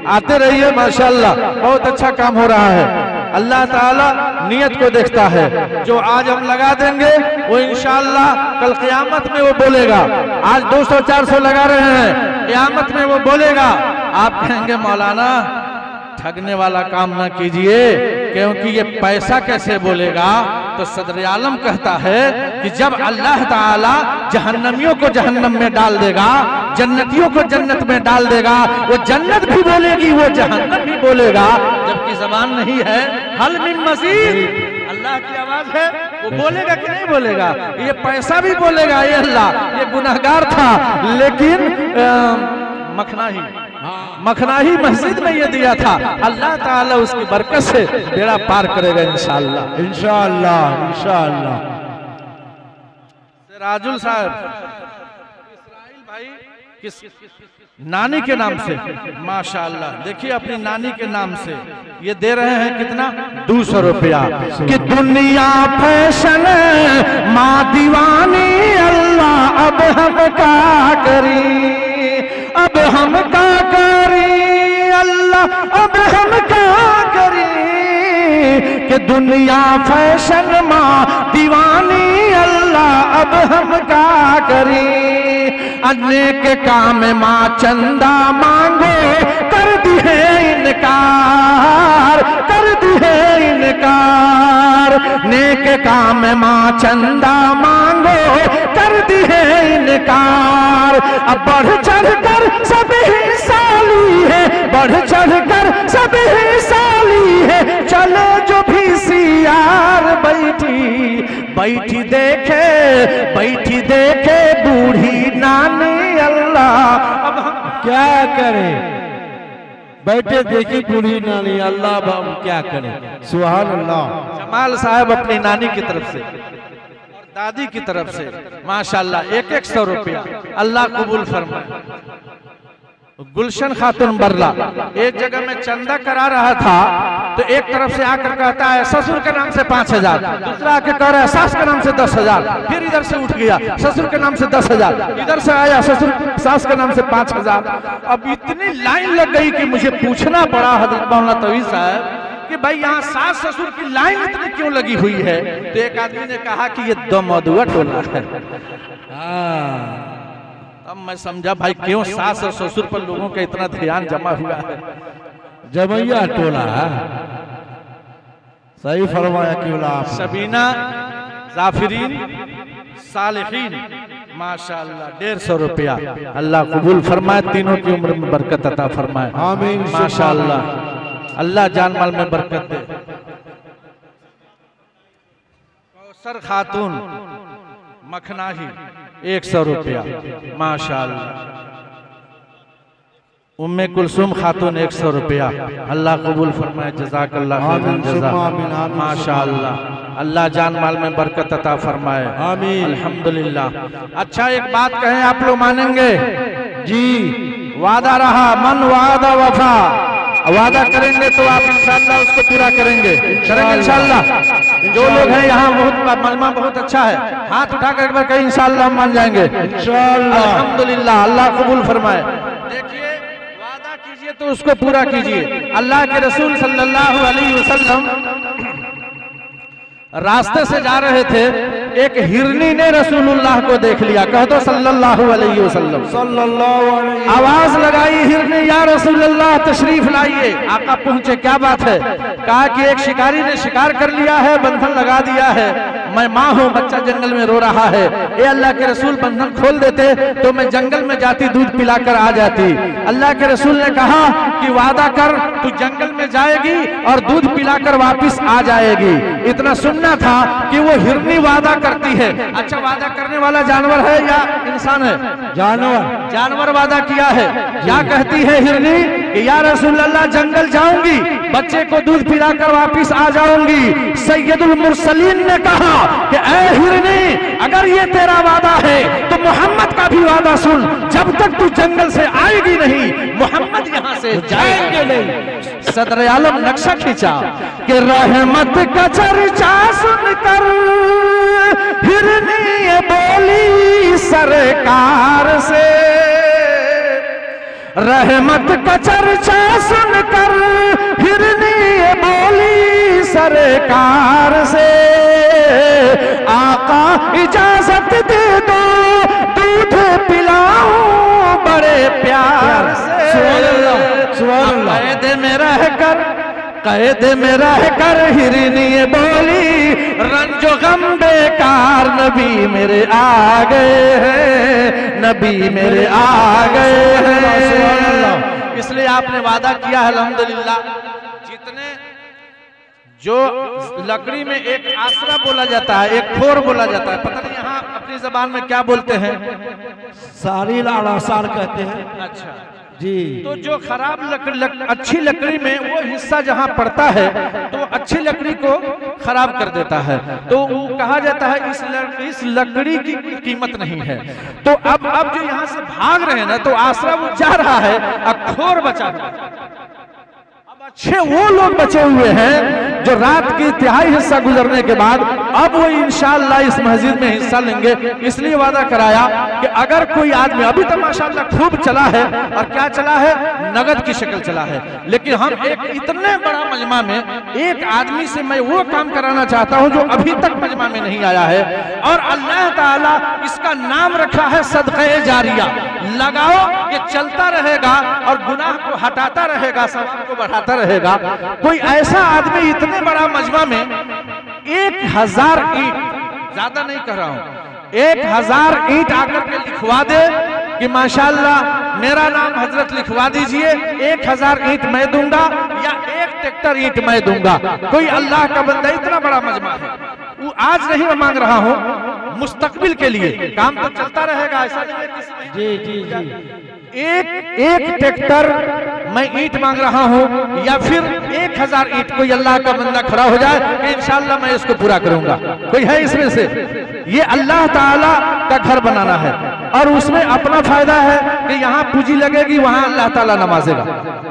आते रहिए माशाअल्लाह, बहुत अच्छा काम हो रहा है। अल्लाह ताला नियत को देखता है। जो आज हम लगा देंगे वो इंशाअल्लाह कल क़यामत में वो बोलेगा। आज 200-400 लगा रहे हैं, क़यामत में वो बोलेगा। आप कहेंगे मौलाना ठगने वाला काम ना कीजिए, क्योंकि ये पैसा कैसे बोलेगा। तो सदर आलम कहता है कि जब अल्लाह ताला जहन्नमियों को जहन्नम में डाल देगा, जन्नतियों को जन्नत में डाल देगा, वो जन्नत भी बोलेगी, वो जहन्नम भी बोलेगा, जबकि जबान नहीं है। हल मिन मज़ीद, अल्लाह की आवाज है। वो बोलेगा कि नहीं बोलेगा? ये पैसा भी बोलेगा, ये अल्लाह ये गुनहगार था, लेकिन मखनाही मस्जिद में ये दिया था। अल्लाह ताला उसकी बरकत से बेड़ा पार करेगा इंशाअल्लाह, इंशाअल्लाह, इंशाअल्लाह। राजुल साहब इस्राइल भाई किस नानी के नाम से माशाअल्लाह, देखिए अपनी नानी के नाम से ये दे रहे हैं कितना, 200 रुपया। कि दुनिया फैशन माँ दीवानी, अल्लाह अब हम क्या करी, अब हम क्या करी, अल्लाह अब हम क्या करी। कि दुनिया फैशन माँ दीवानी, अल्लाह अब हम क्या करी। अनेक काम माँ चंदा मांगो, कर दी है इनकार, कर दी है इनकार। नेक काम माँ चंदा मांगो, कर दी है इनकार। अब बढ़ चढ़ कर सब हिस्साली है, बढ़ चढ़ कर सब हिस्साली है। चलो जो भी सियार बैठी बैठी देखे, बैठी देखे बूढ़ी नानी, अल्लाह अब हम क्या करें, बैठे देखी बूढ़ी नानी, अल्लाह अब हम क्या करें। सुभान अल्लाह। जमाल साहब अपनी नानी की तरफ से और दादी की तरफ से माशाल्लाह 100 रुपया, अल्लाह कबूल फरमाए। गुलशन खातून बरला एक जगह में चंदा करा रहा था, तो एक तरफ से आकर कहता है ससुर के नाम से 5000, दूसरा आके कह रहा है सास के नाम से 10,000, फिर इधर से उठ गया ससुर के नाम से 10,000, इधर से आया ससुर सास के नाम से 5,000। अब इतनी लाइन लग गई कि मुझे पूछना पड़ा हजरत मौलाना तौहीद साहब कि भाई यहाँ सास ससुर की लाइन इतनी क्यों लगी हुई है? तो एक आदमी ने कहा कि ये दो मौदुआ टोला है। अब मैं समझा भाई क्यों सास और ससुर पर लोगों का इतना ध्यान जमा हुआ है। जमैया टोला, सही फरमाया क्यों आप। सबीना जाफरीन सालिहीन माशाअल्लाह 150 रुपया, अल्लाह कबूल फरमाए, तीनों की उम्र में बरकत अता फरमाए, आमीन माशाअल्लाह। अल्लाह जान माल में बरकत दे। कौसर खातून मखनाही 100 रुपया माशाअल्लाह। उम्मे कुलसुम खातून 100 रुपया, अल्लाह कबूल फरमाए, जज़ाकल्लाह खैरन जज़ा माशाअल्लाह। अल्लाह जान माल में बरकत अता फरमाए, आमीन अल्हम्दुलिल्लाह। अच्छा एक बात कहें, आप लोग मानेंगे जी? वादा रहा, मन वादा वफा, वादा करेंगे तो आप इंशाअल्लाह उसको पूरा करेंगे, करेंगे इंशाअल्लाह। जो लोग हैं यहाँ बहुत मलमा बहुत अच्छा है, हाथ उठाकर एक बार कहीं इंशाअल्लाह हम मान जाएंगे इंशाअल्लाह अल्हम्दुलिल्लाह। अल्लाह कबूल फरमाए। देखिए वादा कीजिए तो उसको पूरा कीजिए। अल्लाह के रसूल सल्लल्लाहु अलैहि वसल्लम रास्ते से जा रहे थे, एक हिरनी ने रसूलुल्लाह को देख लिया। कह दो सल्लल्लाहु अलैहि वसल्लम। सल्लल्लाहु अलैहि। आवाज लगाई हिरनी, या रसूलुल्लाह तशरीफ लाइए। आका पहुंचे, क्या बात है? कहा कि एक शिकारी ने शिकार कर लिया है, बंधन लगा दिया है, मैं माँ हूँ, बच्चा जंगल में रो रहा है। ए अल्लाह के रसूल बंधन खोल देते तो मैं जंगल में जाती, दूध पिलाकर आ जाती। अल्लाह के रसूल ने कहा कि वादा कर, तू जंगल में जाएगी और दूध पिलाकर वापिस आ जाएगी। इतना सुनना था कि वो हिरनी वादा करती है। अच्छा वादा करने वाला जानवर है या इंसान है? जानवर। जानवर वादा किया है। क्या कहती है हिरनी कि या रसूलल्लाह जंगल जाऊंगी, बच्चे को दूध पिलाकर वापिस आ जाऊंगी। सैयदुल मुरसलीन ने कहा कि ऐ हिरनी, अगर ये तेरा वादा है तो मोहम्मद का भी वादा सुन। जब तक तू जंगल से आएगी नहीं, मोहम्मद यहाँ से जाएंगे नहीं। सदर आलम नक्शा खींचा कि रहमत का चर्चा सुनकर हिरनी बोली सरकार से, रहमत का चर्चा सुनकर हिरनी बोली सरकार से, आका इजाजत दे दो दूध पिलाऊं बड़े प्यार से। कैद में रहकर, कैद में रहकर हिरनी बोली, रंजो गम बेकार नबी मेरे आ गए हैं, नबी मेरे आ गए हैं। इसलिए आपने वादा किया है अल्हम्दुलिल्लाह। जितने जो लकड़ी में एक आसरा बोला जाता है, एक खोर बोला जाता है, पता नहीं यहाँ अपनी जबान में क्या बोलते हैं, सारी लाड़ा सार कहते हैं। अच्छा जी। तो जो खराब अच्छी लकड़ी में वो हिस्सा जहाँ पड़ता है तो अच्छी लकड़ी को खराब कर देता है, तो वो कहा जाता है इस लकड़ी की कीमत नहीं है। तो अब जो यहाँ से भाग रहे हैं ना, तो आसरा वो जा रहा है, अब खोर बचा रहा है। अच्छे वो लोग बचे हुए हैं जो रात की तिहाई हिस्सा गुजरने के बाद अब वो इंशाअल्लाह इस मस्जिद में हिस्सा लेंगे। इसलिए वादा कराया कि अगर कोई आदमी, अभी तो माशाअल्लाह खूब चला है, और क्या चला है, नगद की शक्ल चला है, लेकिन हम एक इतने बड़ा मजमा में एक आदमी से मैं वो काम कराना चाहता हूं जो अभी तक मजमा में नहीं आया है, और अल्लाह ताला इसका नाम रखा है सदक़े जारिया। लगाओ, ये चलता रहेगा और गुनाह को हटाता रहेगा, सवाब को बढ़ाता रहेगा। कोई ऐसा आदमी इतने बड़ा मजमा में 1000 ईंट, ज्यादा नहीं कह रहा हूं, 1000 ईंट आकर के लिखवा दे कि माशाअल्लाह मेरा नाम हजरत लिखवा दीजिए, 1000 ईंट मैं दूंगा या 1 ट्रैक्टर ईंट मैं दूंगा। कोई अल्लाह का बंदा, इतना बड़ा मजमा है, वो आज नहीं मैं मांग रहा हूं, मुस्तकबिल के लिए काम तो चलता रहेगा, ऐसा नहीं है किसी। जी जी जी। एक ट्रैक्टर मैं ईंट मांग रहा हूं, या फिर 1000 ईंट कोई अल्लाह का बंदा खड़ा हो जाए कि इंशाअल्लाह मैं इसको पूरा करूंगा। कोई है इसमें से? ये अल्लाह ताला का घर बनाना है, और उसमें अपना फायदा है कि यहाँ पूंजी लगेगी, वहां अल्लाह ताला नवाजेगा।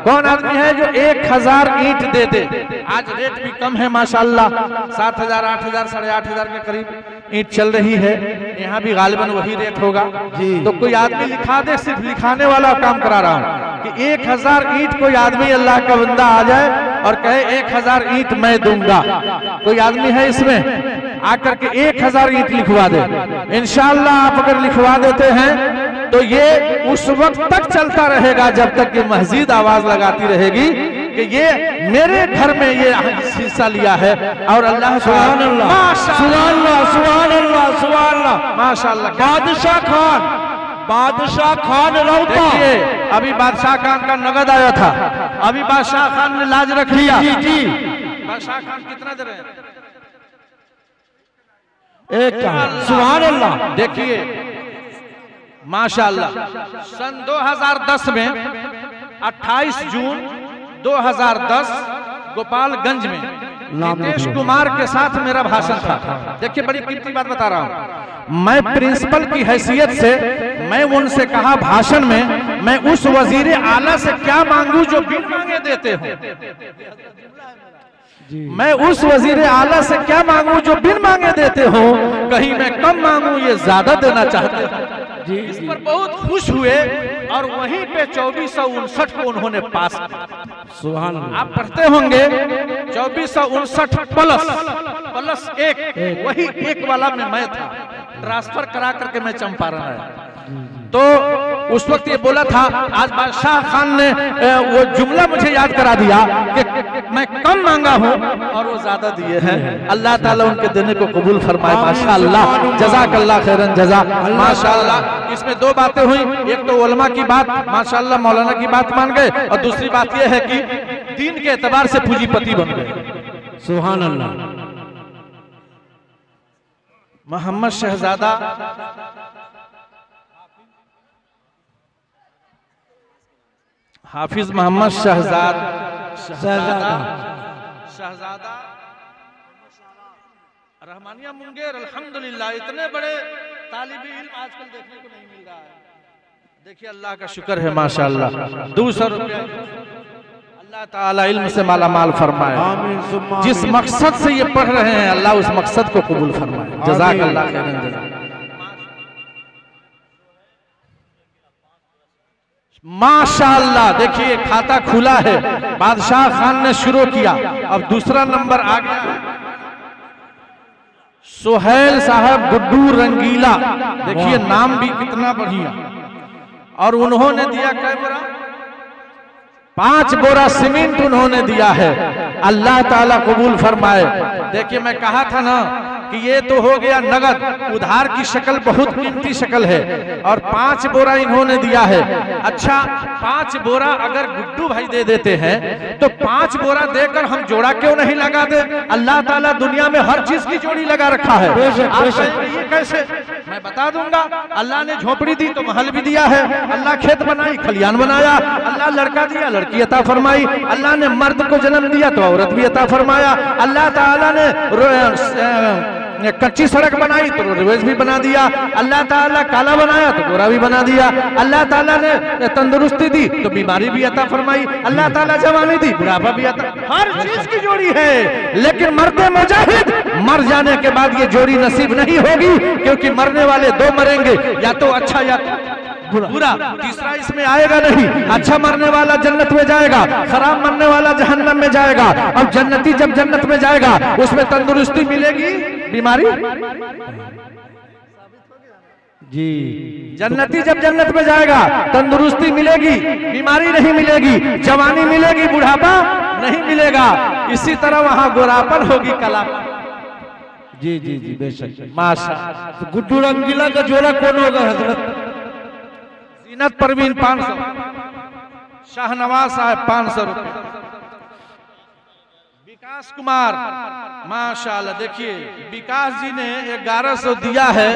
कौन आदमी है जो 1000 ईंट दे दे? आज रेट भी कम है माशाअल्लाह, 7000, 8000, 8500 के करीब ईंट चल रही है, यहाँ भी गालिबन वही रेट होगा। तो कोई आदमी लिखा दे, सिर्फ लिखाने वाला काम करा रहा हूं कि 1000 ईंट कोई आदमी अल्लाह का बंदा आ जाए और कहे 1000 ईंट मैं दूंगा। कोई आदमी है इसमें? आकर के 1000 ईंट लिखवा दे। इंशाअल्लाह आप अगर लिखवा देते हैं तो ये उस वक्त तक चलता रहेगा जब तक ये मस्जिद आवाज लगाती रहेगी कि ये मेरे घर में ये हिस्सा लिया है। और अल्लाह सुभान अल्लाह, सुभान अल्लाह, सुभान अल्लाह, सुभान अल्लाह, माशाअल्लाह। बादशाह खान रौता, देखिए अभी बादशाह खान का नगद आया था, अभी बादशाह खान ने लाज रख लिया। जी जी। बादशाह खान कितना दे रहे हैं? एक सुभान अल्लाह। देखिए माशाअल्लाह, सन 2010 में 28 जून 2010 गोपालगंज में नीतीश कुमार के साथ मेरा भाषण था। देखिए बड़ी कीमती बात बता रहा हूं, मैं प्रिंसिपल की हैसियत से मैं उनसे कहा भाषण में, मैं उस वजीर आला से क्या मांगू जो बिन मांगे देते हो? मैं उस वजीर आला से क्या मांगू जो बिन मांगे देते हो? कहीं मैं कम मांगू, ये ज्यादा देना चाहते हैं। इस पर बहुत खुश हुए और वहीं पे 2459 को उन्होंने पास किया। सुभान अल्लाह। आप पढ़ते होंगे 2459 प्लस 1, वही एक वाला में मैं था, ट्रांसफर करा करके मैं चंपारण आया। तो उस वक्त ये बोला था, आज बादशाह खान ने वो जुमला मुझे याद करा दिया कि मैं कम मांगा हूं और वो ज्यादा दिए हैं। अल्लाह ताला उनके देने को कबूल फरमाए। माशाअल्लाह, जज़ाकल्लाह खैरन जज़ा। माशाअल्लाह, इसमें 2 बातें हुई, एक तो उलमा की बात, माशाअल्लाह मौलाना की बात मान गए, और दूसरी बात यह है कि दीन के एतबार से पूंजीपति बन गए। सुभान अल्लाह। मोहम्मद शहजादा हाफिज मोहम्मद शहजादा रहमानिया मुंगेर, अल्हम्दुलिल्लाह इतने बड़े तालिब इल्म आजकल देखने को नहीं मिल रहा है। देखिए अल्लाह का शुक्र है माशाअल्लाह, 200 रुपया अल्लाह ताला इल्म से माला माल फरमाए। जिस मकसद से ये पढ़ रहे हैं अल्लाह उस मकसद को कबूल फरमाए। जज़ाकल्लाह खैरन जज़ा। माशाअल्लाह, देखिए खाता खुला है, बादशाह खान ने शुरू किया। अब दूसरा नंबर आ गया सुहेल साहब गुड्डू रंगीला। देखिए नाम भी कितना बढ़िया, और उन्होंने दिया क्या बोरा? 5 बोरा सीमेंट उन्होंने दिया है। अल्लाह ताला कबूल फरमाए। देखिए मैं कहा था ना कि ये तो हो गया नगद, उधार की शक्ल बहुत कीमती शक्ल है, और 5 बोरा इन्होंने दिया है। अच्छा 5 बोरा अगर गुड्डू भाई दे देते हैं तो 5 बोरा देकर हम जोड़ा क्यों नहीं लगा दे? अल्लाह ताला दुनिया में हर चीज की जोड़ी लगा रखा है। आप कहेंगे ये कैसे? मैं बता दूंगा। अल्लाह ने झोपड़ी दी तो महल भी दिया है, अल्लाह खेत बनाई खलियान बनाया, अल्लाह लड़का दिया लड़की अता फरमाई, अल्लाह ने मर्द को जन्म दिया तो औरत भी अता फरमाया, अल्लाह ताला ने कच्ची सड़क बनाई तो रोडवेज भी बना दिया, अल्लाह ताला काला बनाया तो गोरा भी बना दिया, अल्लाह ताला ने तंदुरुस्ती दी तो बीमारी भी अता फरमाई, अल्लाह ताला जवानी दी बुढ़ापा भी अता, हर चीज की जोड़ी है। लेकिन मर्दे मुजाहिद मर जाने के बाद ये जोड़ी नसीब नहीं होगी, क्योंकि मरने वाले 2 मरेंगे, या तो अच्छा या तो बुरा, तीसरा इसमें आएगा नहीं। अच्छा मरने वाला जन्नत में जाएगा, खराब मरने वाला जहन्नम में जाएगा। अब जन्नती जब जन्नत में जाएगा उसमें तंदुरुस्ती मिलेगी, बीमारी जी, जन्नती जब जन्नत में जाएगा तंदुरुस्ती मिलेगी, बीमारी नहीं मिलेगी, जवानी मिलेगी, बुढ़ापा नहीं मिलेगा। इसी तरह वहां गोरापन होगी, कला। जी जी जी बेशक माशा। तो गुड्डू रंगीला का जोड़ा कौन होगा हजरत? जीनत परवीन 500, शाहनवाज साहब 500 रुपए, विकास कुमार माशाल्लाह। देखिए विकास जी ने 1100 दिया है,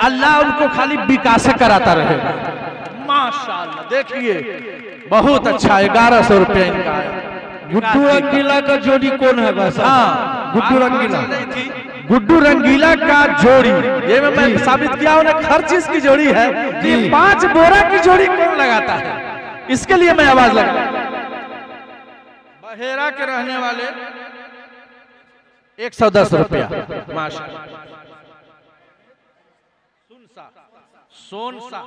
अल्लाह उनको खाली विकास कराता रहेगा माशाल्लाह। देखिए बहुत अच्छा 1100 रुपये इनका है। गुड्डू रंगीला का जोड़ी कौन है बस? हाँ गुड्डू रंगीला, गुड्डू रंगीला का जोड़ी, ये मैं साबित किया उन्हें, हर चीज की जोड़ी है। ये 5 बोरा की जोड़ी कौन लगाता है? इसके लिए मैं आवाज लगा। बहेरा के रहने वाले 110 रुपया माशाल्लाह। सोनसा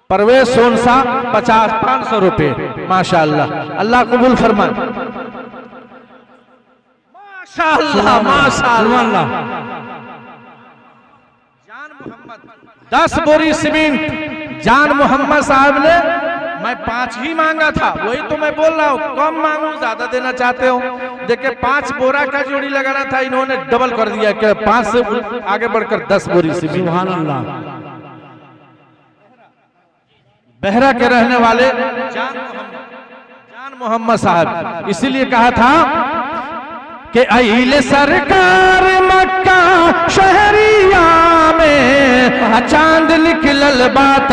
परवेश सोनसा 500 रुपये माशाल्लाह। अल्लाह कबूल फरमाए माशाल्लाह माशाल्लाह। जान मोहम्मद 10 बोरी सीमेंट जान मोहम्मद साहब ने, मैं 5 ही मांगा था, वही तो मैं बोल रहा हूँ, कम मांगू ज्यादा देना चाहते हो। देखिए 5 बोरा का जोड़ी लगाना था, इन्होंने डबल कर दिया कि 5 से आगे बढ़कर 10 बोरी सीमेंट। सुभान अल्लाह। बहरा के रहने वाले जान मोहम्मद साहब, इसीलिए कहा था कि अइले सरकार मक्का शहरिया में, चांद निकलल बात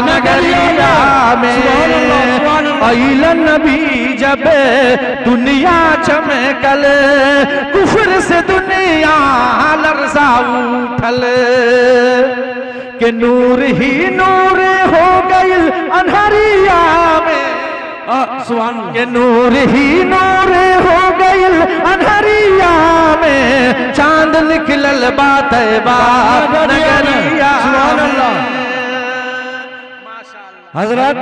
नगरिया में, अइल नबी जब दुनिया चमकल, कुफर से दुनिया लरज़ा उठल, के नूर ही नूर हो गई अन्हरिया में, के नूर ही नूर हो गई अन्हरिया में, चांद निकलल बात नगरिया। हजरत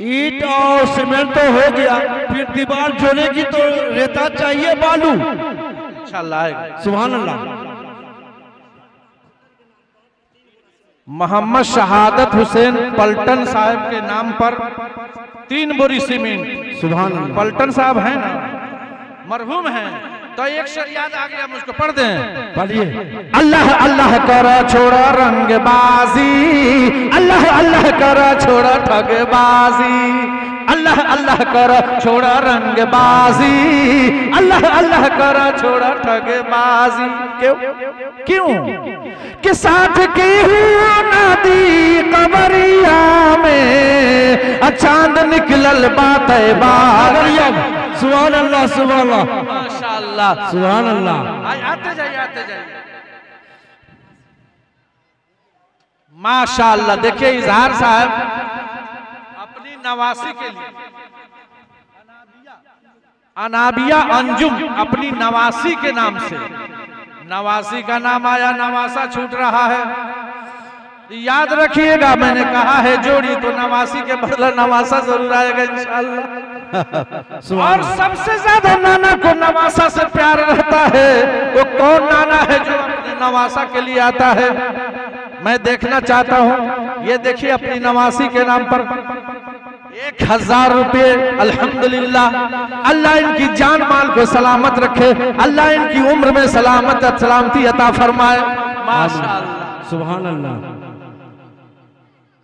ईट और सीमेंट तो हो गया, फिर दीवार जोड़ने की तो रेता चाहिए, बालू इंशाअल्लाह। सुभान अल्लाह। मोहम्मद शहादत हुसैन पलटन साहब के नाम पर 3 बोरी सीमेंट। सुभान अल्लाह। पलटन साहब हैं ना, मरहूम हैं, तो एक शेर याद आ गया मुझको, पढ़ दें। पढ़िए। अल्लाह अल्लाह करा छोड़ा रंगबाजी, अल्लाह अल्लाह करा छोड़ा ठगबाजी, अल्लाह अल्लाह करा छोड़ा रंगबाजी, अल्लाह अल्लाह करा छोड़ा ठगबाजी। क्यों क्यों कि साथ की नदी कबरिया में, चांद निकलल बात बागरिया। सुभान अल्लाह सुभान अल्लाह माशाल्लाह सुभान अल्लाह। आते जाइए आते जाइए माशाल्लाह। देखिए इजहार साहब अपनी नवासी के लिए, अनाबिया अंजुम अपनी नवासी के नाम से, नवासी का नाम आया, नवासा छूट रहा है, याद रखिएगा। मैंने कहा है जोड़ी तो नवासी के बदला नवासा जरूर आएगा इंशाअल्लाह। और सबसे ज्यादा नाना को नवासा से प्यार रहता है, वो कौन नाना है जो अपने नवासा के लिए आता है? मैं देखना चाहता हूं। ये देखिए अपनी नवासी के नाम पर 1000 रुपये। अल्हम्दुलिल्लाह, अल्लाह इनकी जान माल को सलामत रखे, अल्लाह इनकी उम्र में सलामती अता फरमाए। माशाअल्लाह, सुभान अल्लाह।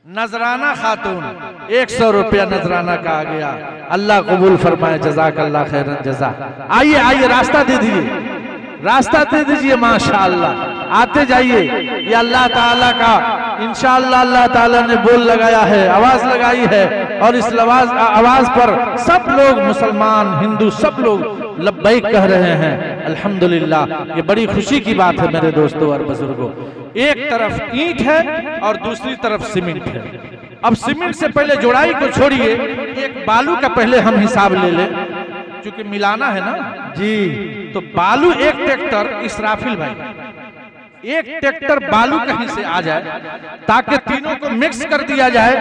नजराना खातून 100 रुपया नजराना का आ गया। अल्लाह कबूल फरमाए, जज़ाकल्लाह खैरन जज़ा। आइए आइए, रास्ता दे दीजिए, रास्ता दे दीजिए। माशाअल्लाह, आते जाइए। ये अल्लाह ताला का इंशाअल्लाह अल्लाह ताला ने बोल लगाया है, आवाज लगाई है, और इस आवाज पर सब लोग, मुसलमान हिंदू सब लोग लब्बैक कह रहे हैं। अल्हम्दुलिल्लाह, ये बड़ी खुशी की बात है मेरे दोस्तों और बुजुर्गों। एक तरफ ईंट है और दूसरी तरफ सीमेंट है। अब सीमेंट से पहले जोड़ाई को छोड़िए, एक बालू का पहले हम हिसाब ले लें, क्योंकि मिलाना है ना जी। तो बालू एक ट्रैक्टर, इसराफिल भाई, एक ट्रैक्टर बालू कहीं से आ जाए ताकि तीनों को मिक्स कर दिया जाए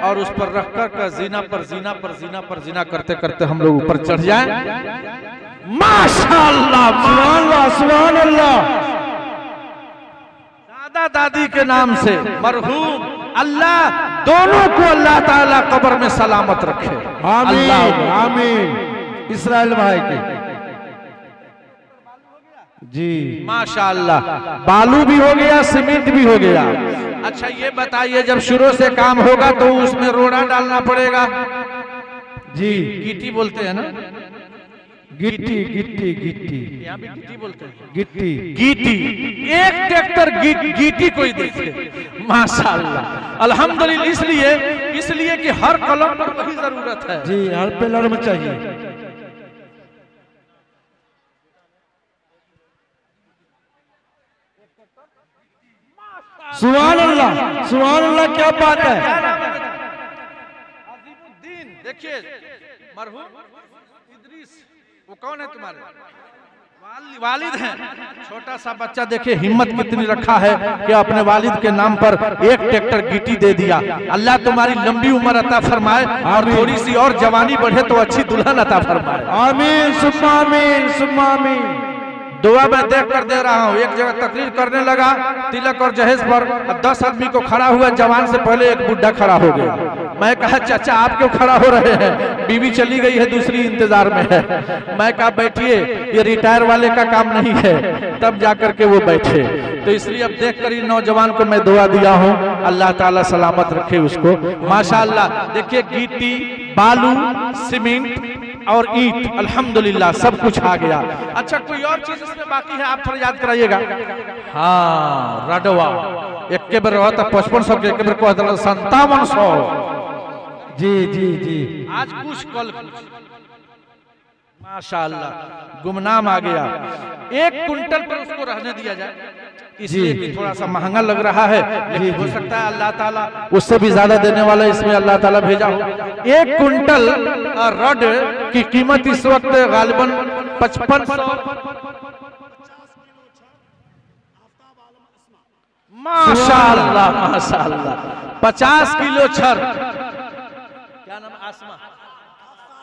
और उस पर रख कर जीना पर जीना पर जीना पर जीना करते करते हम लोग ऊपर चढ़ जाएं। माशाअल्लाह, सुभान अल्लाह, सुभान अल्लाह। दादा दादी के नाम से मरहूम, अल्लाह दोनों को अल्लाह ताला कब्र में सलामत रखे। आमीन आमीन। इसराइल भाई के जी, माशाअल्लाह, बालू भी हो गया, सीमेंट भी हो गया। अच्छा ये बताइए, जब शुरू से काम होगा तो उसमें रोड़ा डालना पड़ेगा जी। गिट्टी बोलते हैं ना, गिट्टी गिट्टी गिट्टी, यहाँ भी गिट्टी बोलते हैं, गिट्टी गीटी। एक ट्रैक्टर गीटी कोई देखे, माशाअल्लाह अल्हम्दुलिल्लाह। इसलिए कि हर कलम पर वही जरूरत है जी, हर पिलर में चाहिए। सुभान अल्लाह, सुभान अल्लाह, क्या बात है। अजीमुद्दीन, देखिए मरहूम इदरीस, वो कौन है तुम्हारे वालिद हैं। छोटा सा बच्चा, देखिए हिम्मत कितनी रखा है कि अपने वालिद के नाम पर एक ट्रैक्टर गिट्टी दे दिया। अल्लाह तुम्हारी लंबी उम्र अता फरमाए और थोड़ी सी और जवानी बढ़े तो अच्छी दुल्हन अता फरमाए। आमीन सुम्मा आमीन, सुम्मा आमीन। दुआ मैं देख कर दे रहा हूँ। एक जगह तकरीर करने लगा तिलक और जहेज पर, 10 आदमी को खड़ा हुआ, जवान से पहले एक बुढ़ा खड़ा हो गया। मैं कहा चाचा आप क्यों खड़ा हो रहे हैं, बीवी चली गई है, दूसरी इंतजार में है। मैं कहा बैठिए, ये रिटायर वाले का काम नहीं है। तब जाकर के वो बैठे। तो इसलिए अब देख कर नौजवान को मैं दुआ दिया हूँ, अल्लाह ताला सलामत रखे उसको। माशाअल्लाह, देखिए गिट्टी, बालू, सीमेंट और ईंट, अल्हम्दुलिल्लाह सब कुछ आ गया। अच्छा कोई और चीज इसमें बाकी है, आप थोड़ा याद कराइएगा। हाँ, रडवा एक के बेर रहता 5500 के, एक बेर को 5700। जी जी जी, आज कुछ कल कुछ, माशाअल्लाह गुमनाम आ गया। 1 कुंटल पर उसको रहने दिया जाए, इसलिए कि थोड़ा सा महंगा लग रहा है, लेकिन हो सकता है अल्लाह ताला उससे भी ज्यादा देने वाला इसमें अल्लाह ताला भेजा हो। 1 कुंटल रड की कीमत इस वक्त गालिबन 5500। माशाअल्लाह माशाअल्लाह, 50 किलो छर, क्या नाम, आसमा,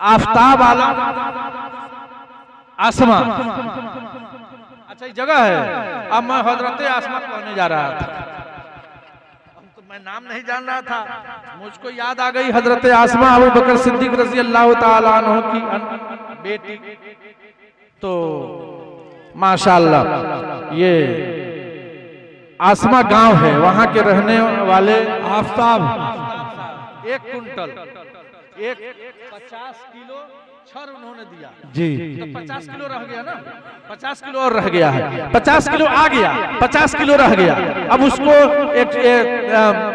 आफ्ताब आलम आसमा। अच्छा ये जगह है। अब मैं हजरत आसमा कहने जा रहा था, तो मैं नाम नहीं जान रहा था, मुझको याद आ गई हजरत आसमा अबू बकर सिद्दीक रज़ी अल्लाह ताला अन्हु की बेटी। तो माशाअल्लाह ये आसमा गांव है, वहां के रहने वाले आफ्ताब 1 कुंटल 50 किलो छर उन्होंने दिया जी। तो 50 किलो रह गया ना, 50 किलो और रह गया है, 50 किलो आ गया, 50 किलो रह गया। अब उसको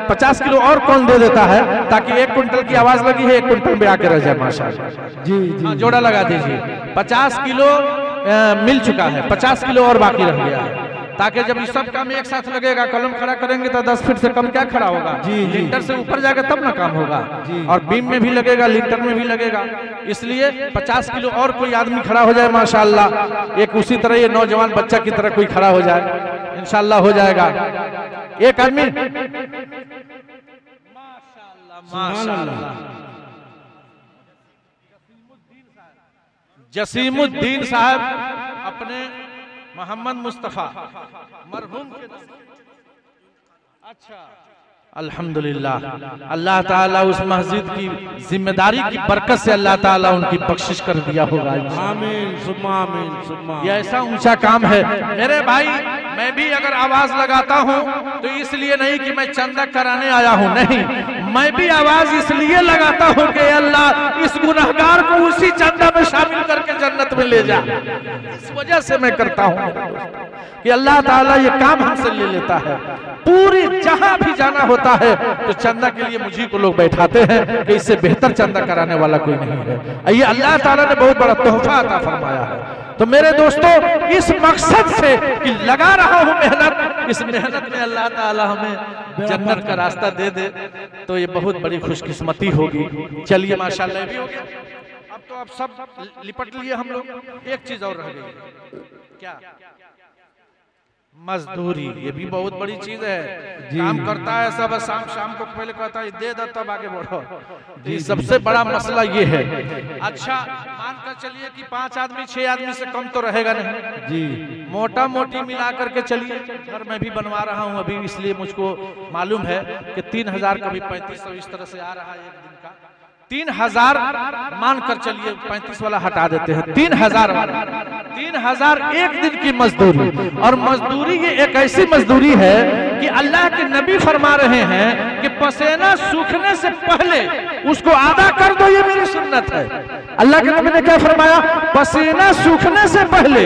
50 किलो और कौन दे देता है, ताकि 1 कुंटल की आवाज लगी है 1 कुंटल में आके रह जाए। माशाअल्लाह जी जी, जोड़ा लगा दीजिए। 50 किलो मिल चुका है, 50 किलो और बाकी रह गया है, ताकि जब ये सब काम एक साथ लगेगा, कलम खड़ा करेंगे तो 10 फीट से कम क्या खड़ा होगा, लिंटर से ऊपर जाएगा तब ना काम होगा। और बीम में भी लगेगा, लिंटर में भी लगेगा, इसलिए 50 किलो और कोई आदमी खड़ा हो जाए माशाअल्लाह, एक उसी तरह ये नौजवान बच्चा की तरह कोई खड़ा हो जाए, इंशाअल्लाह हो जाएगा। एक आदमी माशाअल्लाह, जसीमुद्दीन साहब अपने मोहम्मद मुस्तफा मरहूम के। अच्छा अल्हम्दुलिल्लाह, अल्लाह ताला उस मस्जिद की जिम्मेदारी की बरकत से अल्लाह ताला उनकी बख्शिश कर दिया होगा। आमीन सुम्मा आमीन सुम्मा। ये ऐसा ऊंचा काम है मेरे भाई। मैं भी अगर आवाज लगाता हूँ तो इसलिए नहीं कि मैं चंदा कराने आया हूँ, नहीं, मैं भी आवाज इसलिए लगाता हूँ कि अल्लाह इस गुनहगार को उसी चंदा में शामिल करके जन्नत में ले जा। इस वजह से मैं करता हूँ कि अल्लाह ताला ये काम हमसे ले लेता है। पूरी जहां भी जाना होता है तो चंदा के लिए मुझे को लोग बैठाते हैं कि इससे बेहतर चंदा कराने वाला कोई नहीं है। ये अल्लाह ताला ने बहुत बड़ा तोहफा अता फरमाया है। तो मेरे दोस्तों, इस मकसद से कि लगा रहा हूं मेहनत, इस मेहनत में अल्लाह ताला हमें जन्नत का रास्ता दे दे तो ये बहुत बड़ी खुशकिस्मती होगी। चलिए माशाल्लाह भी हो गया। अब तो आप सब लिपट लिए हम लोग। एक चीज और रह गई, क्या? मजदूरी। ये भी बहुत बड़ी चीज है। काम करता है सब, शाम शाम को पहले कहता है दे दो तब आगे बढ़ो। जी, सबसे बड़ा मसला ये है। अच्छा मान कर चलिए कि 5 आदमी 6 आदमी से कम तो रहेगा नहीं जी, मोटा मोटी मिला करके चलिए। घर में भी बनवा रहा हूँ अभी, इसलिए मुझको मालूम है कि 3000 कभी 3500 इस तरह से आ रहा है एक दिन का। 3000 मान कर चलिए, 35 वाला हटा देते हैं, 3000 वाला 3000 एक दिन की मजदूरी। और मजदूरी ये एक ऐसी मजदूरी है कि अल्लाह के नबी फरमा रहे हैं कि पसीना सूखने से पहले उसको आधा कर दो, ये मेरी सुन्नत है। अल्लाह के नबी ने क्या फरमाया? पसीना सूखने से पहले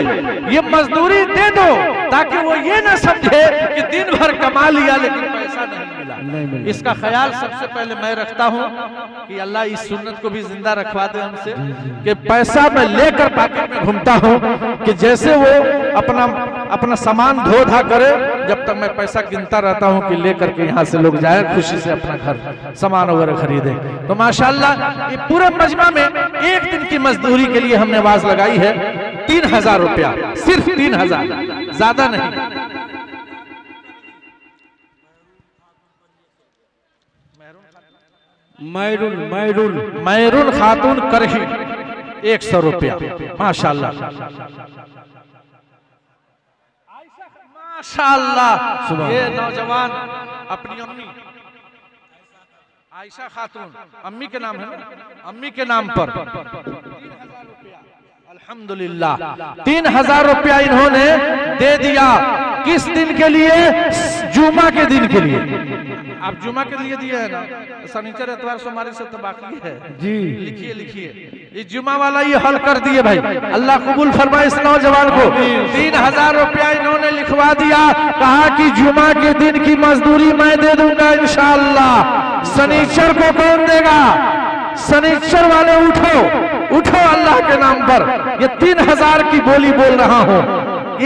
ये मजदूरी दे दो, ताकि वो ये ना समझे कि दिन भर कमा लिया लेकिन पैसा नहीं मिला। इसका ख्याल सबसे पहले मैं रखता हूँ कि अल्लाह इस सुन्नत को भी जिंदा रखवा दे हमसे, कि पैसा मैं लेकर पॉकेट में घूमता हूँ कि जैसे वो अपना सामान धो धा करे, जब तक मैं पैसा गिनता रहता हूँ कि लेकर के यहाँ से लोग जाए खुशी से अपना घर सामान वगैरह खरीदे। तो माशाल्लाह ये पूरे मजमा में एक दिन की मजदूरी के लिए हमने आवाज लगाई है 3000 रुपया, सिर्फ 3000, ज्यादा नहीं। मैरून खातून करही 100 रुपया, माशाल्लाह माशाल्लाह। ये नौजवान अपनी अम्मी आयशा खातून, अम्मी के नाम है ना, अम्मी के नाम पर 3000 रुपया, अल्हम्दुलिल्लाह 3000 रुपया इन्होंने दे दिया। किस दिन के लिए? जुमा के दिन के लिए। आप जुमा के लिए दिए है ना, शनिचर इतवार सोमवार से तो बाकी है जी। लिखिए लिखिए, ये जुमा वाला ये हल कर दिए भाई। अल्लाह कबूल फरमाए इस नौजवान को। 3000 रुपया इन्होंने लिखवा दिया, कहा कि जुमा के दिन की मजदूरी मैं दे दूंगा इंशाअल्लाह। शनिचर को कौन देगा? शनिचर वाले उठो उठो अल्लाह के नाम पर। ये 3000 की बोली बोल रहा हूँ।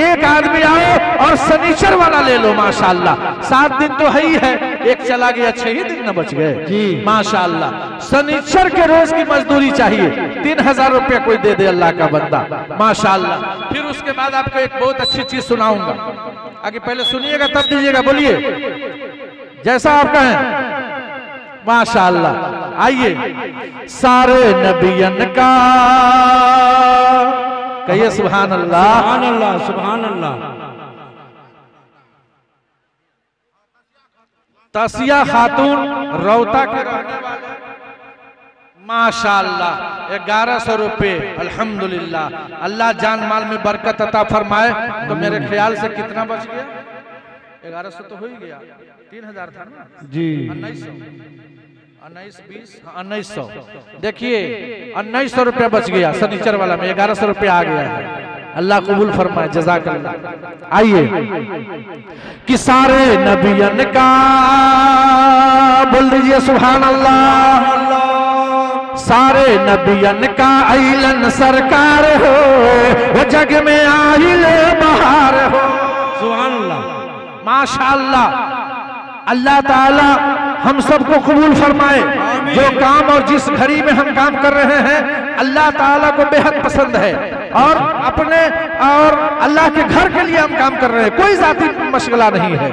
एक आदमी आओ और शनिचर वाला ले लो माशाल्लाह। 7 दिन तो है ही है, एक चला गया, 6 ही दिन न बच गए जी माशाल्लाह। शनिचर के रोज की मजदूरी चाहिए, 3000 रुपया कोई दे दे अल्लाह का बंदा माशाल्लाह। फिर उसके बाद आपको एक बहुत अच्छी चीज सुनाऊंगा, आगे पहले सुनिएगा तब दीजिएगा, बोलिए जैसा आप कहें माशाल्लाह। आइए, सारे नबियन का कहिए सुभान अल्लाह, सुभान अल्लाह, सुभान अल्लाह। तसिया खातून रौता के रहने वाले माशाल्लाह 1100 रुपये, अल्हम्दुलिल्लाह। अल्लाह जान माल में बरकत अता फरमाए। तो मेरे ख्याल से कितना बच गया? 1100 तो हो ही गया, 3000 था ना जी, 1900 देखिए 1900 रुपया बच गया शनिचर वाला में, 1100 रुपया आ गया है। अल्लाह कबूल फरमाए, जज़ाकल्लाह। आइए, कि सारे नबियन का बोल दीजिए सुभान अल्लाह। सारे नबियन का आइलन सरकार हो, वो जग में आइल बहार हो। सुभान अल्लाह, माशाअल्लाह। अल्लाह ताला हम सबको कबूल फरमाए। जो काम और जिस घड़ी में हम काम कर रहे हैं अल्लाह ताला को बेहद पसंद है, और अपने और अल्लाह के घर के लिए हम काम कर रहे हैं, कोई जाती मशगला नहीं है।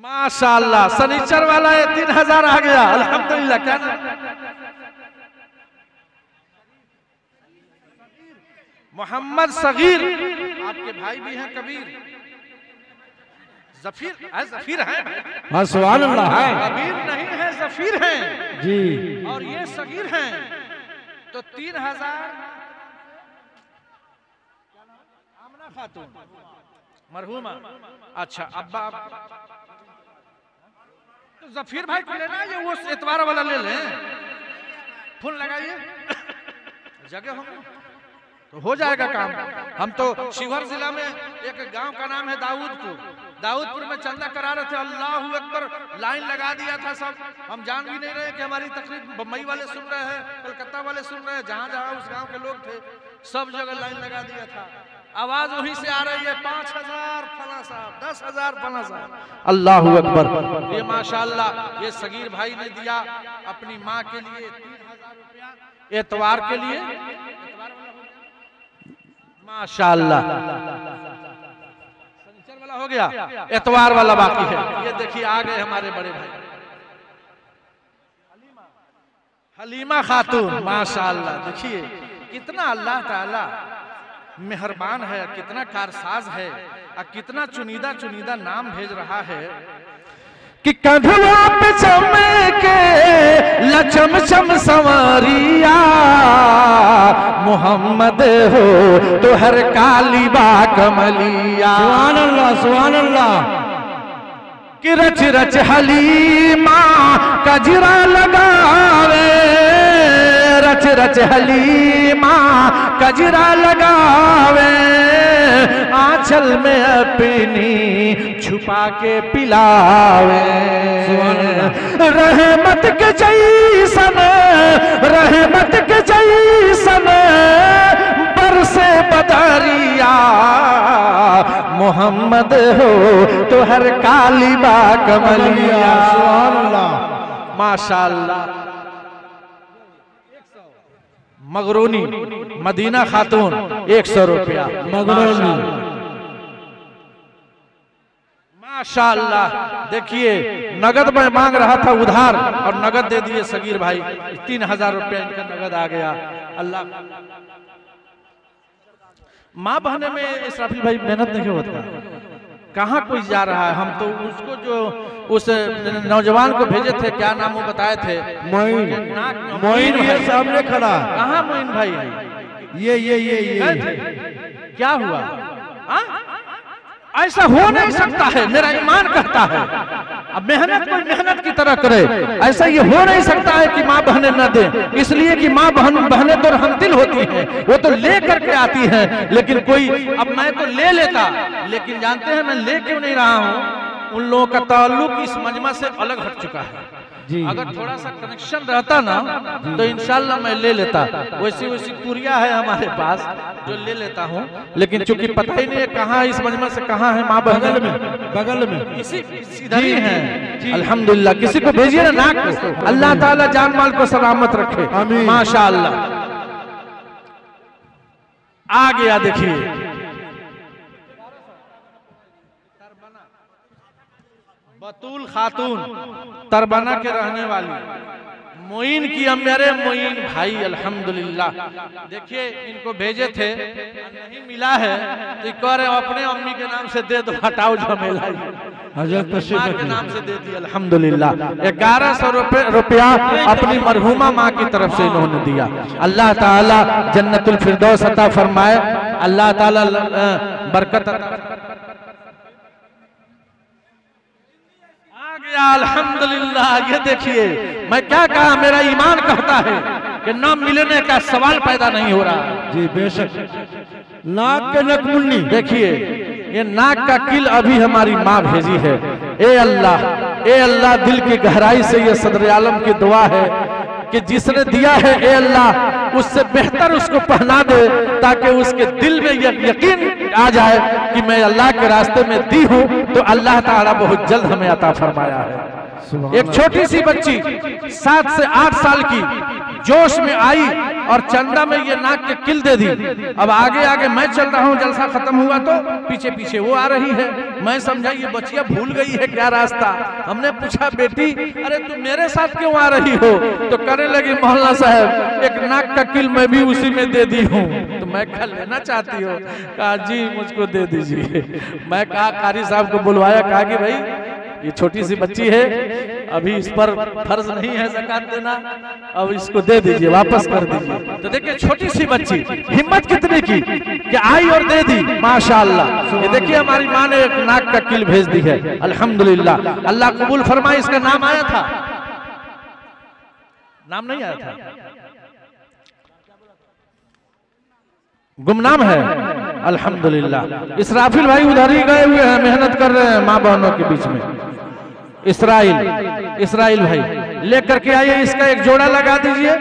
माशाअल्लाह, शनिचर वाला है 3000 आ गया, अल्हम्दुलिल्लाह। क्या मोहम्मद सगीर, आपके भाई भी हैं कबीर, जफीर जफीर है हाँ सुभान अल्लाह है। कबीर नहीं है, जफीर हैं जी। और ये सगीर हैं। तो 3000 आमना खातून मरहूमा। अच्छा अब्बा तो जफीर भाई को लेना है, ये वो एतवार वाला ले लें। फोन लगाइए, जगह होंगे तो हो जाएगा काम। हम तो शिवहर जिला में एक गांव का नाम है दाऊदपुर, दाऊदपुर में चंदा करा रहे थे, अल्लाह अकबर, लाइन लगा दिया था सब। हम जान भी नहीं रहे कि हमारी तकरीर बम्बई वाले सुन रहे हैं, कलकत्ता वाले सुन रहे हैं, जहां जहां उस गांव के लोग थे सब जगह लाइन लगा दिया था। आवाज वहीं से आ रही है, 5000 फला साहब, 10,000 फला साहब। अल्लाह अकबर। ये माशाअल्लाह ये सगीर भाई ने दिया अपनी माँ के लिए 3000 रुपया एतवार के लिए। माशाअल्लाह शनिचर वाला हो गया, एतवार वाला बाकी है। ये देखिए आ गए हमारे बड़े भाई हलीमा खातून। माशाअल्लाह देखिए कितना अल्लाह ताला मेहरबान है, कितना कारसाज है और कितना चुनीदा चुनीदा नाम भेज रहा है कि कंधवा पे चमके लचम चम संवरिया मोहम्मद हो तो हर काली बा कमलिया। सुभान अल्लाह सुभान अल्लाह। कि रच रच हलीमा कजरा लगावे, रच रच हलीमा कजरा लगावे, आंचल में अपनी छुपा के पिलावे। रहमत के जैसन, रहमत के जैसन बरसे बदरिया मोहम्मद हो तो हर काली बा कमलिया। सुभान अल्लाह माशाअल्लाह। मगरूनी मदीना खातून 100 रुपया मगरूनी। माशाअल्लाह देखिए नगद में मांग रहा था उधार और नगद दे दिए सगीर भाई। 3000 रुपया इनका नगद आ गया। अल्लाह माँ बहने में इसराफिल भाई मेहनत नहीं होता, कहाँ कोई जा रहा है। हम तो उसको जो उस नौजवान को भेजे थे, क्या नाम वो बताए थे, मोइन। मोइन ये सामने खड़ा। कहाँ मोइन भाई है? ये क्या हुआ? ऐसा हो नहीं सकता है, मेरा ईमान कहता है। अब मेहनत कोई मेहनत की तरह करे, ऐसा ये हो नहीं सकता है कि माँ बहनें न दे, इसलिए कि माँ बहनें तो रहमदिल होती हैं, वो तो ले करके आती हैं। लेकिन कोई अब मैं तो ले लेता, लेकिन जानते हैं मैं ले क्यों नहीं रहा हूँ, उन लोगों का ताल्लुक इस मजमा से अलग हट चुका है। अगर थोड़ा सा कनेक्शन रहता ना तो इंशाल्लाह मैं ले लेता। वैसी वैसी कुरिया है हमारे पास जो ले लेता हूँ, लेकिन चूंकि पता ही नहीं है कहाँ इस मजमा से कहाँ है माँ बगल में, बगल में इसी इधर ही है। अल्हम्दुलिल्लाह किसी को भेजिए ना नाक, अल्लाह ताला जान माल को सलामत रखे। माशाअल्लाह आ गया। देखिए बतूल खातून तरबना के रहने वाली मोइन की मेरे मोइन भाई अल्हम्दुलिल्लाह। देखिए इनको भेजे थे नहीं मिला है तो कह रहे अपने अम्मी के नाम से दे दो, हटाओ झमेला। माँ के नाम से दे दी अल्हम्दुलिल्लाह। 1100 रुपया अपनी मरहूमा माँ की तरफ से इन्होंने दिया। अल्लाह ताला जन्नतुल फिरदौस अता फरमाए, अल्लाह ताला बरकत अल्हम्दुलिल्लाह। ये देखिए मैं क्या कहा, मेरा ईमान कहता है कि नाम मिलने का सवाल पैदा नहीं हो रहा। जी बेशक। नाक के नकमुन्नी देखिए ये नाक का किल अभी हमारी माँ भेजी है। ए अल्लाह दिल की गहराई से ये सदर आलम की दुआ है कि जिसने दिया है ए अल्लाह उससे बेहतर उसको पहना दे, ताकि उसके दिल में यकीन आ जाए कि मैं अल्लाह के रास्ते में दी हूँ तो अल्लाह ताला बहुत जल्द हमें अता फरमाया है। एक छोटी सी बच्ची 7 से 8 साल की जोश में आई और चंदा में ये नाक के किल दे दी। अब आगे आगे मैं चल रहा हूँ, जलसा खत्म हुआ तो पीछे पीछे वो आ रही है। मैं समझा ये बच्चियां भूल गई है क्या रास्ता। हमने पूछा बेटी अरे तुम मेरे साथ क्यों आ रही हो, तो कहने लगी मोहल्ला साहब एक नाक का किल मैं भी उसी में दे दी हूँ। तो मैं कहा लेना चाहती हो? कहा जी मुझको दे दीजिए। मैं कहा कारी साहब को बुलवाया, कहा कि भाई ये छोटी सी बच्ची है, अभी इस पर फर्ज नहीं है ज़कात देना, अब इसको दे दीजिए, वापस कर दीजिए। तो देखिए छोटी सी बच्ची हिम्मत कितनी की कि आई और दे दी, माशाअल्लाह। ये देखिए हमारी माँ ने एक नाक का कील भेज दी है, अल्हम्दुलिल्लाह। अल्लाह कबूल फरमाए। इसका नाम आया था? नाम नहीं आया था, गुमनाम है, अल्हम्दुलिल्लाह। इसराफिल भाई उधर ही गए हुए हैं, मेहनत कर रहे हैं माँ बहनों के बीच में। इसराइल भाई लेकर के आइए, इसका एक जोड़ा लगा दीजिए।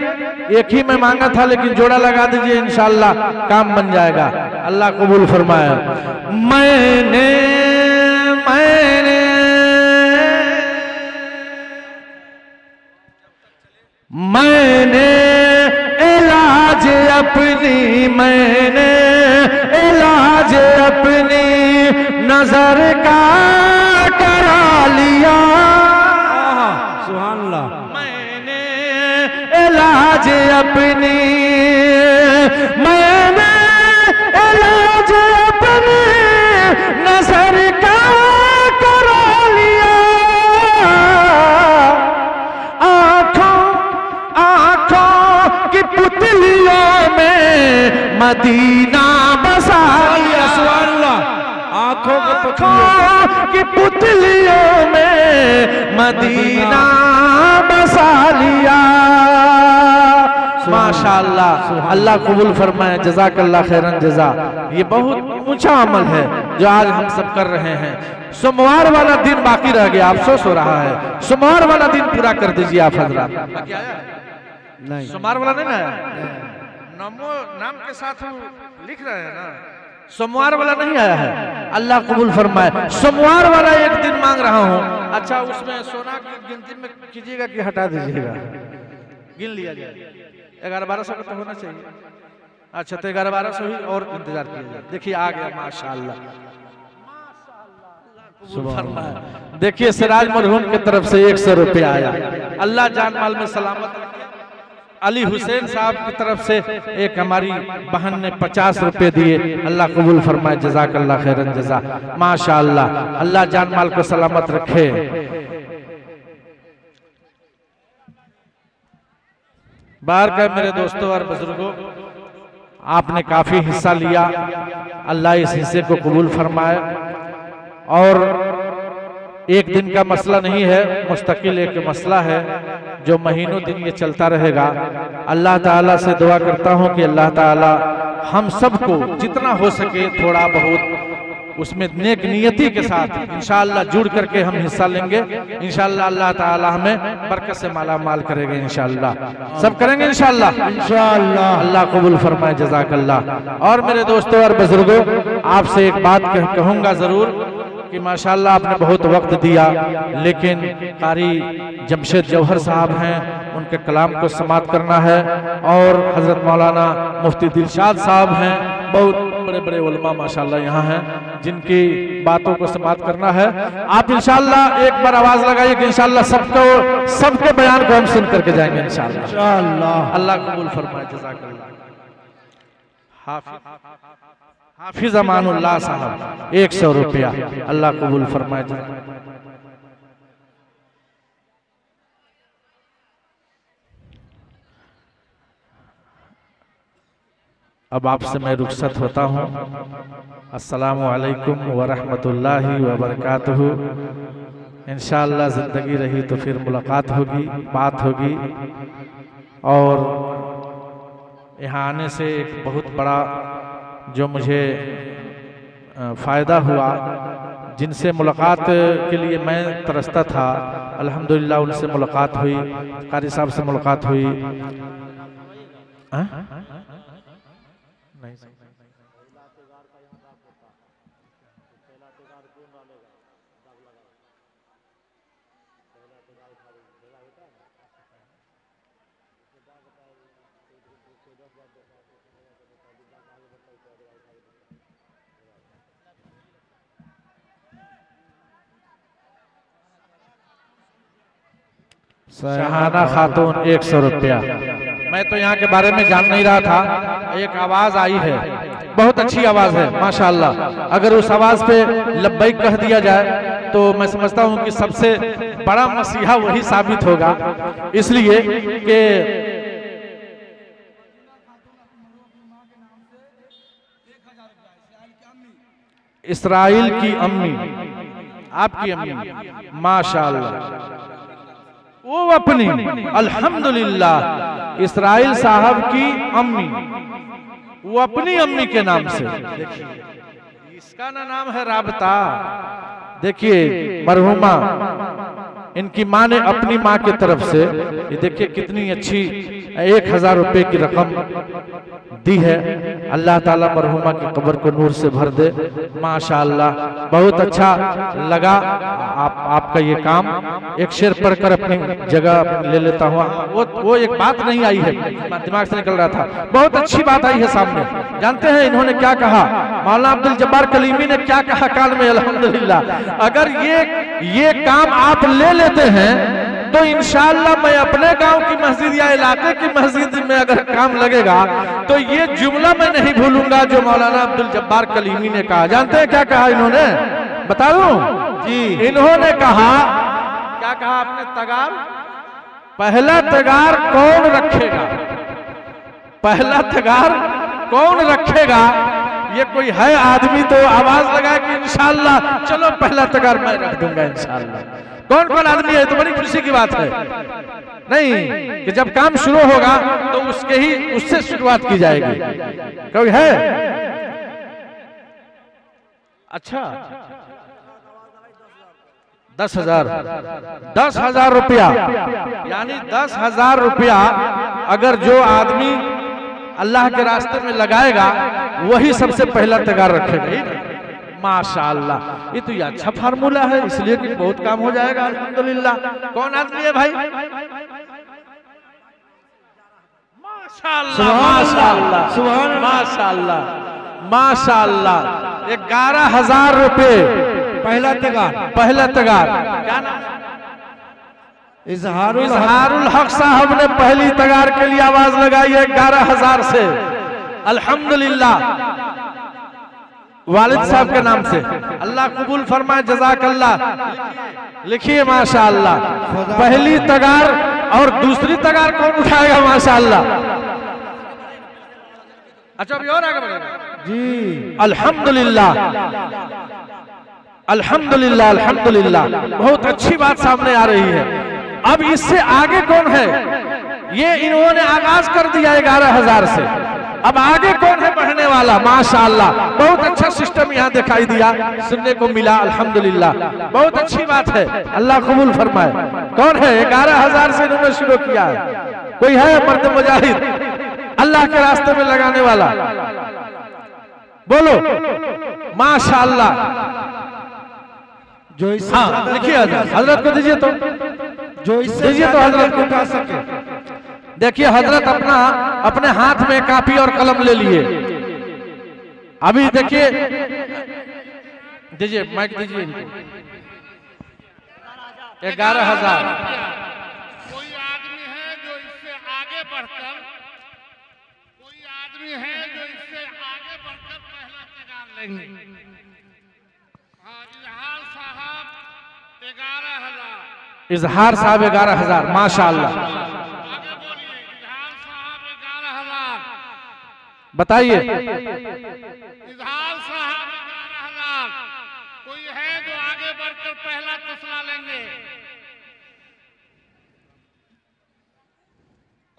एक ही मैं मांगा था लेकिन जोड़ा लगा दीजिए, इंशाअल्लाह काम बन जाएगा। अल्लाह कबूल फरमाए। मैंने इलाज अपनी, मैंने इलाज अपनी नजर का करा लिया। सुभान अल्लाह। मैंने इलाज अपनी, मैंने इलाज अपनी नजर का करा लिया। की पुतलियों में मदीना बसा लिया। सुभान अल्लाह। आंखों की पुतलियों में मदीना बसा लिया। माशाअल्लाह, अल्लाह कबूल फरमाए। जज़ाकल्लाह खैरन जज़ा। ये बहुत ऊंचा अमल है जो आज हम सब कर रहे हैं। सोमवार वाला दिन बाकी रह गया, अफसोस हो रहा है। सोमवार वाला दिन पूरा कर दीजिए आप हजरात। नहीं, सोमवार वाला नहीं आया, नमो नाम के साथ लिख रहे हैं ना, सोमवार वाला नहीं आया है। अल्लाह कबूल फरमाए। सोमवार वाला एक दिन मांग रहा हूँ। अच्छा उसमें सोना की गिनती में कीजिएगा कि हटा दीजिएगा? गिन लिया जाए। 1100-1200 का तो होना चाहिए। अच्छा तो 1100-1200 ही और इंतजार कीजिए। देखिए आ गया माशाअल्लाह। देखिए सिराज मरहूम की तरफ से 100 रुपया आया। अल्लाह जान माल में सलामत रखे। अली हुसैन साहब की तरफ से एक हमारी बहन ने 50 रुपए दिए। अल्लाह कबूल फरमाए। जज़ाकल्लाह खैरन जज़ा। माशाअल्लाह, अल्लाह जान माल को सलामत रखे। बाहर का मेरे दोस्तों और बुजुर्गों, आपने काफी हिस्सा लिया, अल्लाह इस हिस्से को कबूल फरमाए। और एक दिन का मसला नहीं है, मुस्तकिल एक मसला है जो महीनों दिन ये चलता रहेगा। अल्लाह ताला से दुआ करता हूँ कि अल्लाह ताला हम सबको जितना हो सके थोड़ा बहुत उसमें नेक नियति के साथ इंशाअल्लाह जुड़ करके हम हिस्सा लेंगे। इंशाअल्लाह अल्लाह ताला हमें बरकत से माला माल करेंगे। इंशाअल्लाह सब करेंगे इंशाअल्लाह। अल्लाह कबूल फरमाए। जज़ाकल्लाह। और मेरे दोस्तों और बुजुर्गों, आपसे एक बात कहूँगा ज़रूर कि माशाअल्लाह आपने बहुत वक्त दिया, लेकिन कारी जमशेद जौहर साहब हैं, उनके कलाम को समाप्त करना है। और हजरत मौलाना मुफ्ती दिलशाद साहब हैं, बहुत बड़े बड़े उलमा माशाअल्लाह यहाँ हैं, जिनकी बातों को समाप्त करना है। आप इंशाअल्लाह एक बार आवाज लगाइए कि इंशाअल्लाह सबके बयान को हम सुन करके जाएंगे इंशाअल्लाह। अल्लाह कबूल फरमाए। जज़ाकल्लाह। हाफिज अमानुल्लाह साहब 100 रुपया। अल्लाह कबूल फरमाए। अब आपसे मैं रुखसत होता हूँ। अस्सलामु अलैकुम व रहमतुल्लाहि व बरकातुहू। इंशाअल्लाह ज़िंदगी रही तो फिर मुलाकात होगी, बात होगी। और यहाँ आने से एक बहुत बड़ा जो मुझे फ़ायदा हुआ, जिनसे मुलाकात के लिए मैं तरसता था, अल्हम्दुलिल्लाह उनसे मुलाकात हुई, कारी साहब से मुलाकात हुई। शहाना खातून 100 रुपया। मैं तो यहाँ के बारे में जान नहीं रहा था, एक आवाज आई है, बहुत अच्छी आवाज है माशाअल्लाह। अगर उस आवाज पे लब्बैक कह दिया जाए तो मैं समझता हूँ कि सबसे बड़ा मसीहा वही साबित होगा, इसलिए कि इस्राइल की अम्मी, आपकी अम्मी माशाअल्लाह, वो अपनी अल्हम्दुलिल्लाह इस्राइल साहब की अम्मी, वो अपनी अम्मी के नाम से, देखिए इसका ना नाम है राबता। देखिए मरहुमा इनकी माँ ने अपनी माँ की तरफ से, ये देखिए कितनी अच्छी 1000 रुपए की रकम दी है। अल्लाह ताला मरहुमा की कब्र को नूर से भर दे। माशाअल्लाह बहुत अच्छा लगा आपका ये काम। एक शेर पढ़कर अपनी जगह ले लेता हूँ। वो एक बात नहीं आई है, दिमाग से निकल रहा था, बहुत अच्छी बात आई है सामने। जानते हैं इन्होंने क्या कहा? मौलाना अब्दुल जब्बार कलीमी ने क्या कहा काल में? अल्हम्दुलिल्लाह, अगर ये काम आप ले लेते हैं तो इंशाअल्लाह मैं अपने गांव की मस्जिद या इलाके की मस्जिद में अगर काम लगेगा तो ये जुमला मैं नहीं भूलूंगा जो मौलाना अब्दुल जब्बार कलीमी ने कहा। जानते हैं क्या कहा इन्होंने? बता दूं जी, इन्होंने कहा, क्या कहा आपने? तगार, पहला तगार कौन रखेगा? पहला तगार कौन रखेगा? ये कोई है आदमी तो आवाज लगाए कि इंशाअल्लाह चलो पहला तगार मैं रख दूंगा इंशाअल्लाह। कौन कौन आदमी है? तो बड़ी खुशी की बात है नहीं कि जब काम शुरू होगा तो उससे शुरुआत की जाएगी। कोई है? अच्छा 10,000 रुपया, यानी 10,000 रुपया अगर जो आदमी अल्लाह के रास्ते में लगाएगा वही सबसे पहला तगार रखेगा। माशाअल्लाह, ये तो ये अच्छा फार्मूला है, इसलिए कि बहुत काम हो जाएगा अल्हम्दुलिल्लाह। कौन आदमी है भाई? माशाअल्लाह माशाअल्लाह सुभान माशाअल्लाह माशाअल्लाह। 11,000 रुपए पहला तगार, पहला तगार। क्या नाम? इजहारुल हक साहब ने पहली तगार के लिए आवाज लगाई है 11,000 से। अल्हम्दुलिल्लाह वालिद साहब के नाम से, अल्लाह कबूल फरमाए, जज़ाकल्लाह। लिखिए माशाअल्लाह, पहली तगार और दूसरी तगार कौन उठाएगा? माशाअल्लाह। अच्छा अभी और आगे बढ़ेगा जी। अल्हम्दुलिल्लाह अल्हम्दुलिल्लाह अल्हम्दुलिल्लाह, बहुत अच्छी बात सामने आ रही है। अब इससे आगे कौन है? ये इन्होंने आगाज कर दिया 11,000 से, अब आगे कौन है बढ़ने वाला? माशाअल्लाह, बहुत अच्छा सिस्टम यहाँ दिखाई दिया, सुनने को मिला। अल्हम्दुलिल्लाह, बहुत अच्छी बात है, अल्लाह कबूल फरमाए। कौन है? 11,000 से इन्होंने शुरू किया है। कोई है मर्द मुजाहिद अल्लाह के रास्ते में लगाने वाला? बोलो माशाअल्लाह। जो इस हाँ लिखिए, हजरत को दीजिए तो, जो इससे दीजिए तो हजरत को उठा सके। देखिए हजरत अपने हाथ में कापी और कलम ले लिए। अभी देखिए, दीजिए माइक दीजिए इनको। 11,000। कोई आदमी है जो इससे आगे बढ़कर, कोई आदमी है जो इससे आगे बढ़कर पहला तगार लेंगे। हाँ, इजहार साहब 11,000। इजहार साहब 11,000 माशाअल्लाह। बताइए। इजहार साहब 11,000। कोई है जो आगे बढ़कर पहला तसला लेंगे?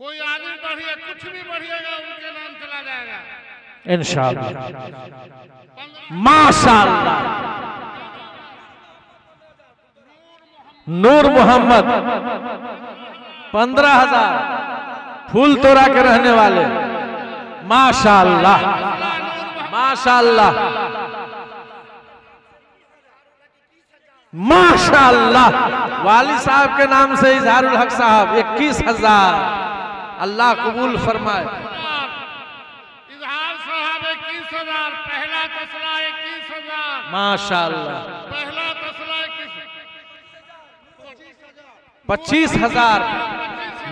कोई आदमी बढ़िए, कुछ भी बढ़िएगा उनके नाम चला जाएगा इंशाअल्लाह। माशाअल्लाह। नूर मोहम्मद 15,000 फूल तोड़ा के रहने वाले। माशाअल्लाह माशाअल्लाह माशाअल्लाह। वाली साहब के नाम से इजहारुल हक साहब 21,000, अल्लाह कबूल फरमाए। इजहार साहब 21,000, पहला तसला 21,000 माशाअल्लाह। पहला तसला 21,000। 25,000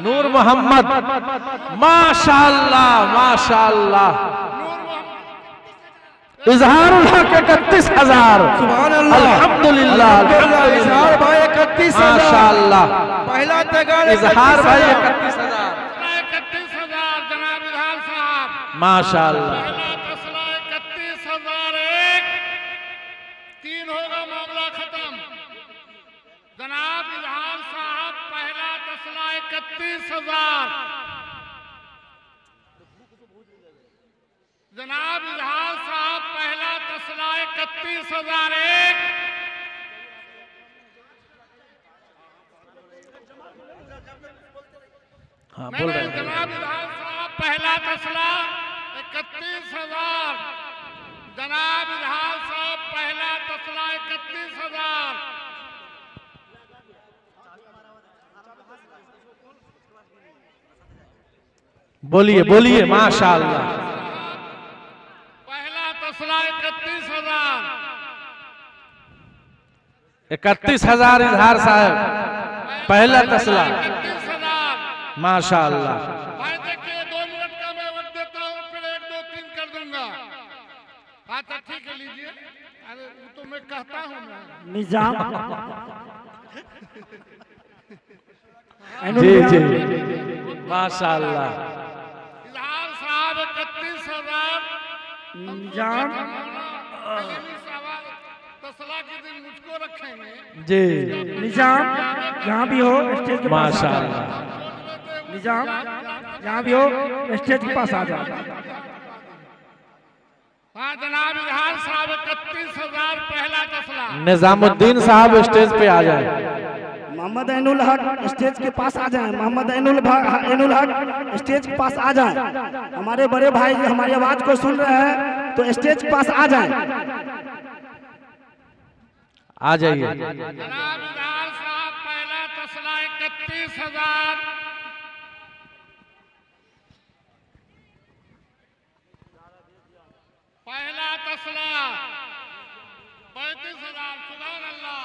नूर मोहम्मद, माशाअल्लाह माशाअल्लाह। इजहारुल हक 31,000, अल्हम्दुलिल्लाह। इजहार भाई 31,000 माशाअल्लाह। पहला तगाड़ इजहार भाई 31,000 31,000 जनाब इजहार साहब। माशाअल्लाह। पहला फैसला 31,001, 3 होगा मामला खत्म। जनाब इजहार साहब पहला फैसला 31,000। जनाब इजहार साहब पहला फैसला 31,001। हाँ बोल रहे हैं। जनाब इजहार साहब पहला फैसला 31,000। जनाब इजहार साहब पहला फैसला 31,000। बोलिए बोलिए माशाअल्लाह। पहला फैसला 31,000। 31,000 इजहार साहब पहला तसला 31,000। माशाअल्लाह। भाई देखिए 2 मिनट का मैं वक्त देता हूँ, फिर 1 2 3 कर दूंगा। अच्छा ठीक है लीजिए। अरे वो तो मैं कहता हूँ मैं। निजाम जी जी माशाअल्लाह। इजहार साहब 31,000। निजाम तसला के दिन मुझको रखेंगे। जी निजाम जहाँ भी हो स्टेज के पास आ जाओ। माशाअल्लाह। निजाम जहाँ भी हो स्टेज के पास आ जाओ। हाँ जनाब इजहार साहब 31,000 पहला तसला। निजामुद्दीन साहब स्टेज पे आ जाए। मोहम्मद ऐनुल हक स्टेज के पास आ जाएं। मोहम्मद ऐनुल हक स्टेज के पास आ जाएं। हमारे बड़े भाई जो हमारी आवाज को सुन रहे हैं तो स्टेज के पास आ जाएं। आ जाइए। जनाब इजहार साहब पहला तसला 31,000। पहला तसला 35,000। सुभान अल्लाह।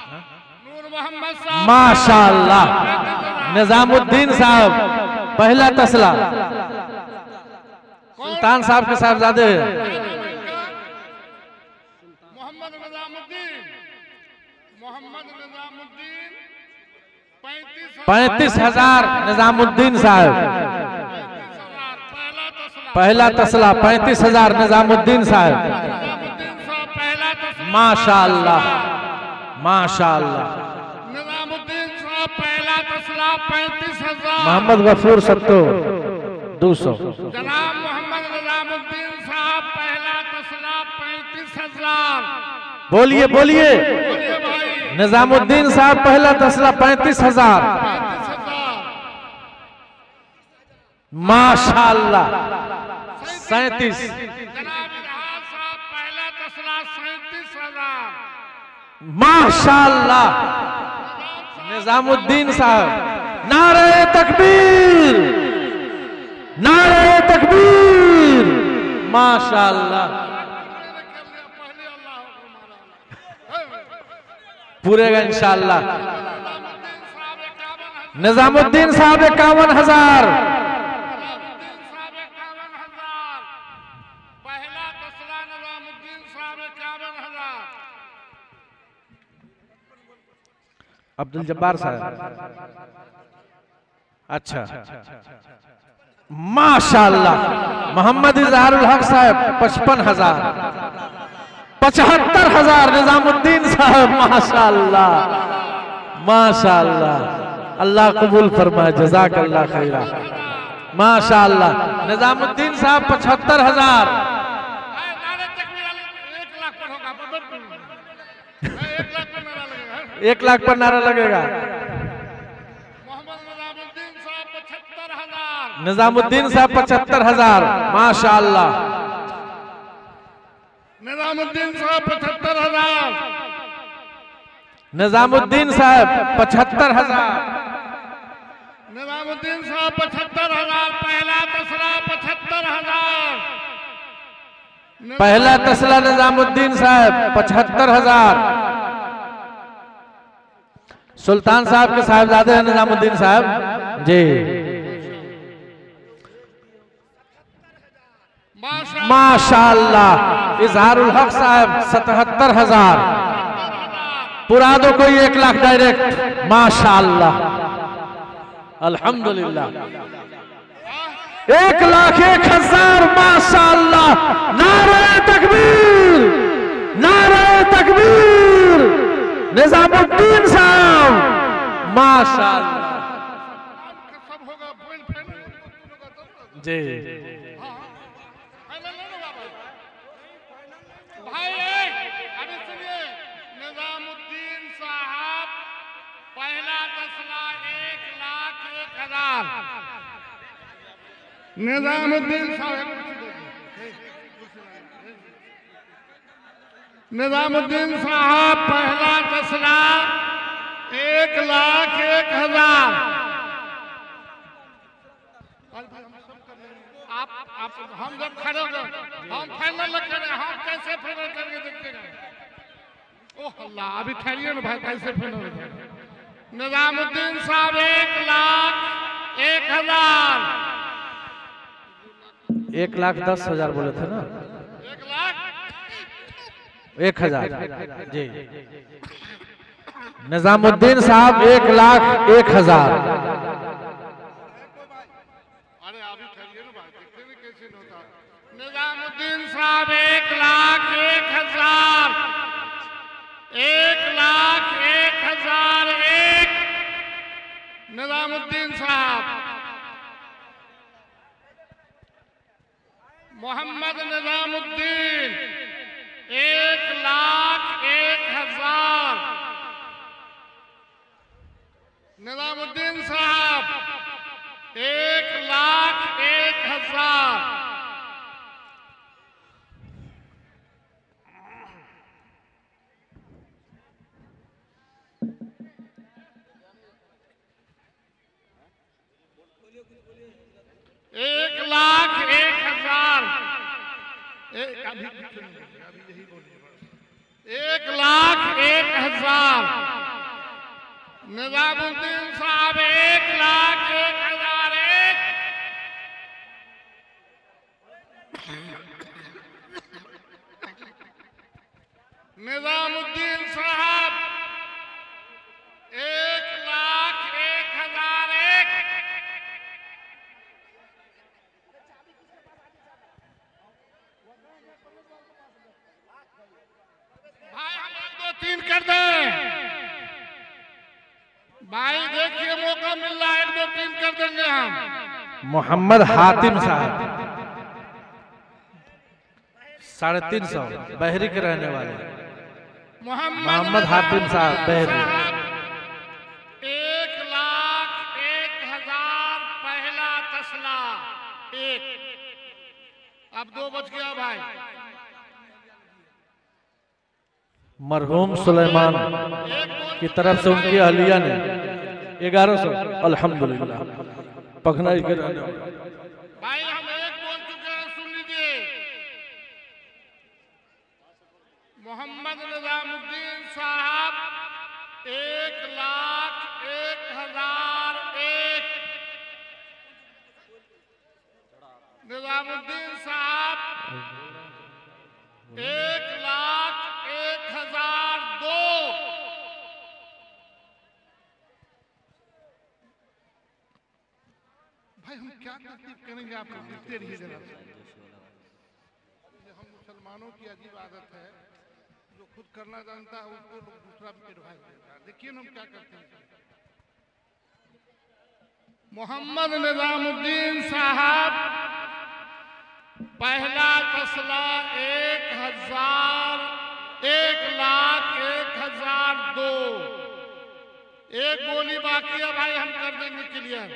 नूर मोहम्मद साहब माशाअल्लाह। निजामुद्दीन साहब पहला तसला सुल्तान साहब के साहबजादे मोहम्मद निजामुद्दीन। मोहम्मद निजामुद्दीन 35,000 निजामुद्दीन साहब 35,000 पहला तसला 35,000 निजामुद्दीन साहब। निजामुद्दीन साहब पहला तसला। माशाअल्लाह माशाअल्लाह। निजामुद्दीन साहब पहला तसला 35,000। मोहम्मद गफूर सत्तो 200। जनाब मोहम्मद निजामुद्दीन साहब पहला तसला 35,000। बोलिए बोलिए। बोलिए भाई। निजामुद्दीन साहब पहला तसला 35,000। 35,000। माशाअल्लाह 37। जनाब इजहार साहब पहला तसला 37,000। माशाअल्लाह निजामुद्दीन साहब। नारे तकबीर नारे तकबीर माशाअल्लाह। पहले अल्लाह पूरेगा इंशाअल्लाह। निजामुद्दीन साहब 51,000। निजामुद्दीन साहब 51,000। निजामुद्दीन साहब 51,000। पहला तसला निजामुद्दीन साहब 51,000। अब्दुल जब्बार साहब। अच्छा माशाअल्लाह। मोहम्मद इजहारुल हक साहब 55,000। 75,000 निजामुद्दीन साहब। माशाअल्लाह माशाअल्लाह। अल्लाह कबूल फरमाए जज़ाकल्लाह खैरा। माशाअल्लाह निजामुद्दीन साहब 75,000। नारे तकबीर 1 लाख पर होगा। 1 लाख पर नारा लगेगा। 1 लाख पर नारा लगेगा। मोहम्मद निजामुद्दीन साहब 75,000। निजामुद्दीन साहब 75,000। माशाअल्लाह निजामुद्दीन साहब 75,000। निजामुद्दीन साहब 75,000। निजामुद्दीन साहब 75,000। पहला तसला 75,000। पहला तसला निजामुद्दीन साहब 75,000। सुल्तान साहब के साहिबजादे हैं निजामुद्दीन साहब जी। माशाअल्लाह इजहारुल हक साहब 77,000। पुरा दो कोई 1 लाख डायरेक्ट। माशाअल्लाह अल्हम्दुलिल्लाह 1,01,000। माशाअल्लाह नारे तकबीर नारे तकबीर। निजामुद्दीन साहब माशाअल्लाह जी। भाई अभी सुनिए, निजामुद्दीन साहब पहला फैसला 1,01,000। निजामुद्दीन साहब निजामुद्दीन साहब पहला फैसला 1,01,000। आप हम जब खड़े हो गए हम फाइनल करें, हम कैसे फाइनल करके देखते ओह अल्लाह अभी ठहरिए ना भाई, कैसे फाइनल करें। निजामुद्दीन साहब 1,01,000। 1,10,000 बोले थे ना। 1,01,000 जी। निजामुद्दीन साहब 1,01,000। निजामुद्दीन साहब 1,01,000। 1,01,001। निजामुद्दीन साहब। मोहम्मद निजामुद्दीन 1,01,000। निजामुद्दीन साहब 1,01,000। एक 1,01,000। 1,01,000। निजामुद्दीन साहब 1,01,001। निजामुद्दीन साहब 1,01,001। भाई हम 1, 2, 3 कर दें। भाई देखिए मौका मिल रहा है, 1, 2, 3 कर देंगे हम। मोहम्मद हातिम साहब 350 बहरी के रहने वाले। मोहम्मद हातिम साहब बहरी 1,01,000 पहला तसला 1। अब 2 बच गया भाई। मरहूम सुलेमान की तरफ से उनकी अहलिया ने 1100 अल्हम्दुलिल्लाह पखनाई के रहने वाले। भाई हम 1 बोल चुके हैं, सुन लीजिए। मोहम्मद निजामुद्दीन साहब 1,01,001। निजामुद्दीन साहब 1,01,002। भाई हम क्या तरतीब करेंगे, आप लिखते रहिए जरा। हम मुसलमानों की अजीब आदत है, जो खुद करना जानता है उसको लोग दूसरा भी एडवाइस देता है। देखिए हम क्या करते हैं। मोहम्मद निजामुद्दीन साहब पहला फैसला 1,01,002। 1 गोली बाकी है भाई, हम कर देंगे क्लियर।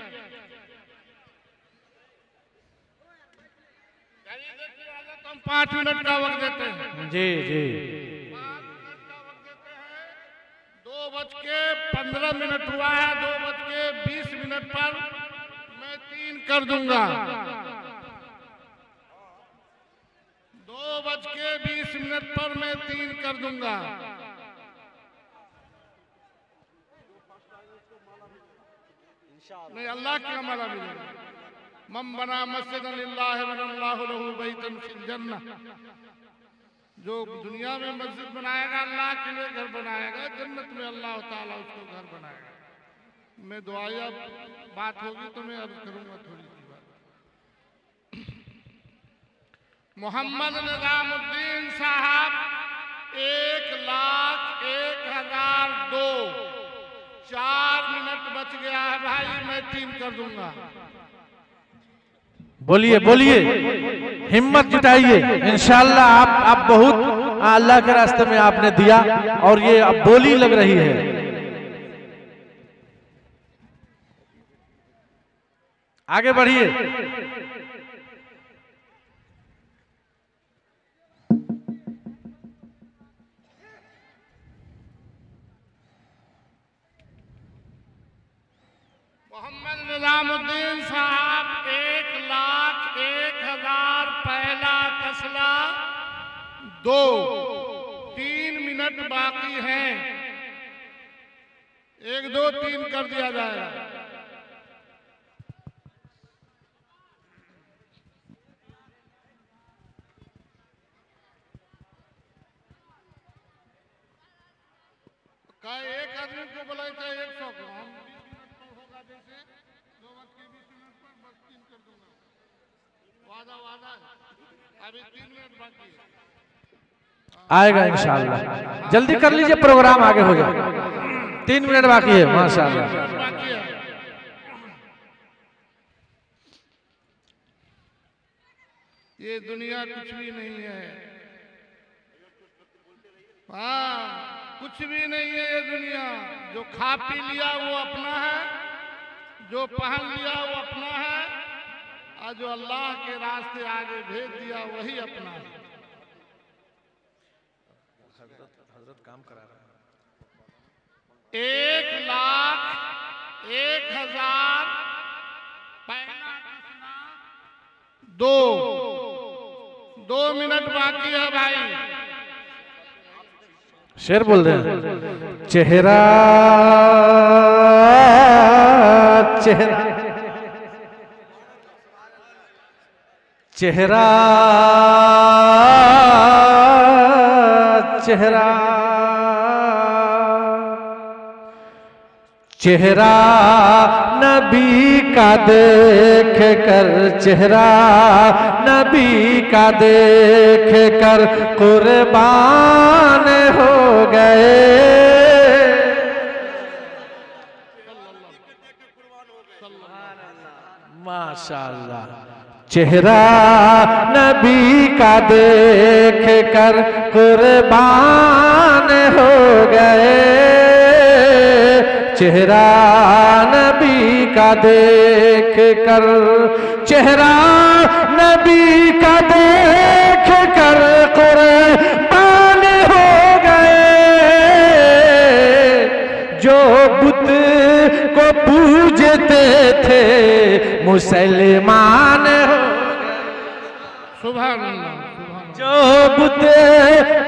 5 मिनट का वक्त देते हैं। जी जी 5 मिनट का वक्त देते हैं। 2:15 हुआ है। 2:20 पर मैं 3 कर दूंगा। 2:20 पर मैं 3 कर दूंगा। नहीं, अल्लाह की हमारा मिलेगा। मम बना मस्जिदन लिल्लाहि बनल्लाहु लहू बैतन फिल जन्नह, जो दुनिया में मस्जिद बनाएगा अल्लाह के लिए घर बनाएगा, जन्नत में अल्लाह ताला उसको घर बनाएगा। मैं दुआया बात होगी तो मैं अर्ज करूंगा थोड़ी सी बात। मोहम्मद निजामुद्दीन साहब 1,01,002, 4 मिनट बच गया है भाई, मैं 3 कर दूंगा। बोलिए बोलिए, हिम्मत जुटाइए, इंशाअल्लाह आप बहुत अल्लाह के रास्ते में आपने दिया और ये अब बोली लग रही है। आगे बढ़िए। मोहम्मद निजामुद्दीन साहब 1,01,000 पहला कसला 2, 3 मिनट बाकी हैं। 1, 2, 3 कर दिया जाएगा। का एक आदमी को बुलाए चाहे 100 को, हम 20 मिनट पर होगा जैसे 2:20 पर बस 3 कर दूंगा। वादा वादा अभी 3 मिनट बाकी है। आएगा इंशाअल्लाह, जल्दी कर लीजिए, प्रोग्राम आगे हो जाए। 3 मिनट बाकी है माशाअल्लाह। बाकी है। ये दुनिया कुछ भी नहीं है। हाँ, कुछ भी नहीं है ये दुनिया। जो खा पी लिया वो अपना है, जो पहन लिया वो अपना है, और जो अल्लाह के रास्ते आगे भेज दिया वही अपना है। हजरत काम करा रहे हैं। 1,01,000 पहला कसना 2 मिनट बाकी है भाई। शेर बोल रहे हैं। चेहरा चेहरा चेहरा चेहरा चेहरा नबी का देख कर, चेहरा नबी का देख कर कुर्बान हो गए। माशाअल्लाह। चेहरा नबी का देख कर कुर्बान हो गए। चेहरा नबी का देख कर, चेहरा नबी का देख कर कुर्बान हो गए। जो बुत को पूजते थे मुसलमान हो गए। सुभान अल्लाह। जो बुत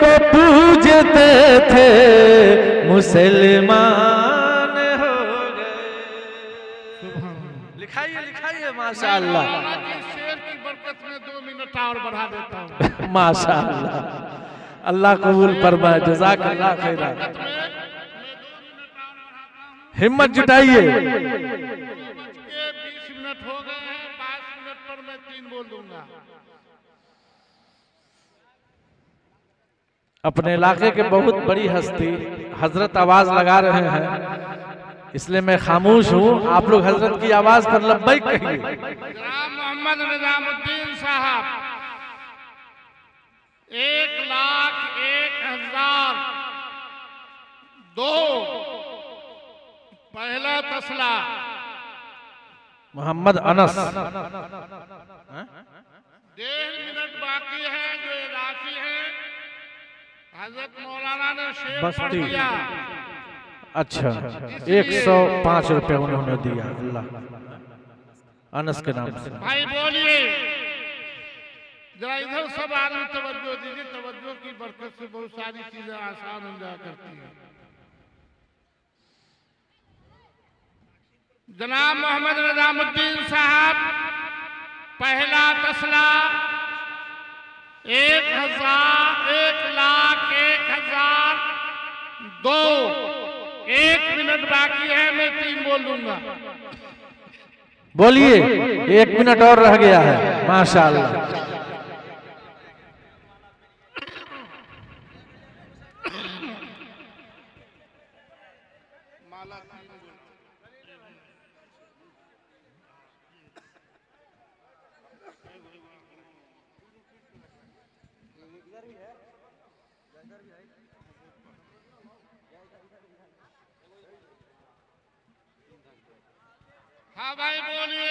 को पूजते थे मुसलमान हो गए। लिखाइए लिखाइए माशाअल्लाह। शेर की बरकत में 2 मिनट और बढ़ा देता हूँ। माशाअल्लाह, अल्लाह कबूल फरमाए, जज़ाकल्लाह खैरा। हिम्मत जुटाइए। 20 मिनट हो गए हैं, 5 मिनट पर मैं 3 बोल दूंगा। अपने इलाके के बहुत बड़ी हस्ती हजरत आवाज लगा रहे हैं, इसलिए मैं खामोश हूँ। आप लोग हजरत की आवाज पर लब्बैक कहिए। जनाब मोहम्मद निजामुद्दीन साहब 1,01,002 पहला तसला। मोहम्मद अनस। 1.5 मिनट बाकी है। जो राशि है हजरत मौलाना ने शेर बस पढ़ ठीक। दिया। अच्छा, 105 रुपए उन्होंने दिया अल्लाह अनस के नाम से। भाई बोलिए जरा इधर सब आदमी तवज्जो दीजिए। तवज्जो की बरकत से बहुत सारी चीजें आसान हो जाया करती हैं। जनाब मोहम्मद निजामुद्दीन साहब पहला तसला 1,01,01,002 1 मिनट बाकी है, मैं 3 बोल दूंगा। बोलिए, 1 मिनट और रह गया है। माशाअल्लाह। हाँ भाई बोलिए।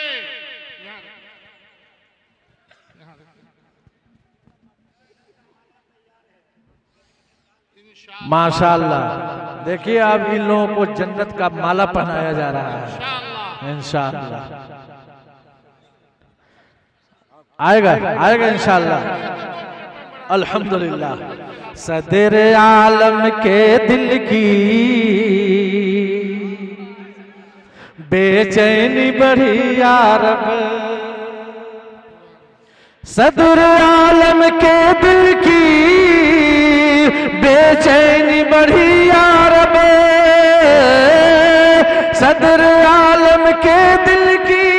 माशाअल्लाह। देखिए, अब इन लोगों को जन्नत का माला पहनाया जा रहा है इंशाअल्लाह। आएगा आएगा इंशाअल्लाह। अल्हम्दुलिल्लाह। सदर आलम के दिल की बेचैनी बढ़ी या रब, सदर आलम के दिल की बेचैनी बढ़ी या रब, सदर आलम के दिल की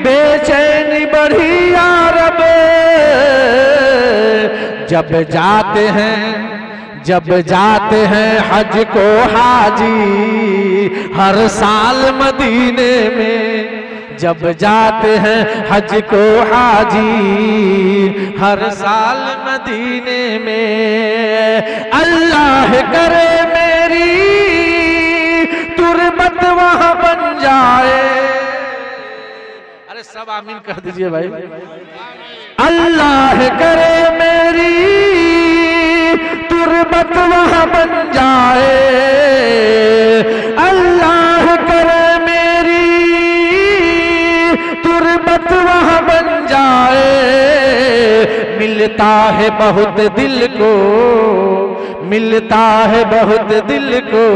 बेचैनी बढ़ी या रब। जब जाते हैं हज को हाजी हर साल मदीने में, जब जाते हैं हज को हाजी हर साल मदीने में, अल्लाह करे मेरी तुरबत वहां बन जाए। अरे सब आमीन कह दीजिए भाई। अल्लाह करे मेरी तुरबत वहां बन जाए, अल्लाह करे मेरी तुरबत वहां बन जाए। मिलता है बहुत दिल को, मिलता है बहुत दिल को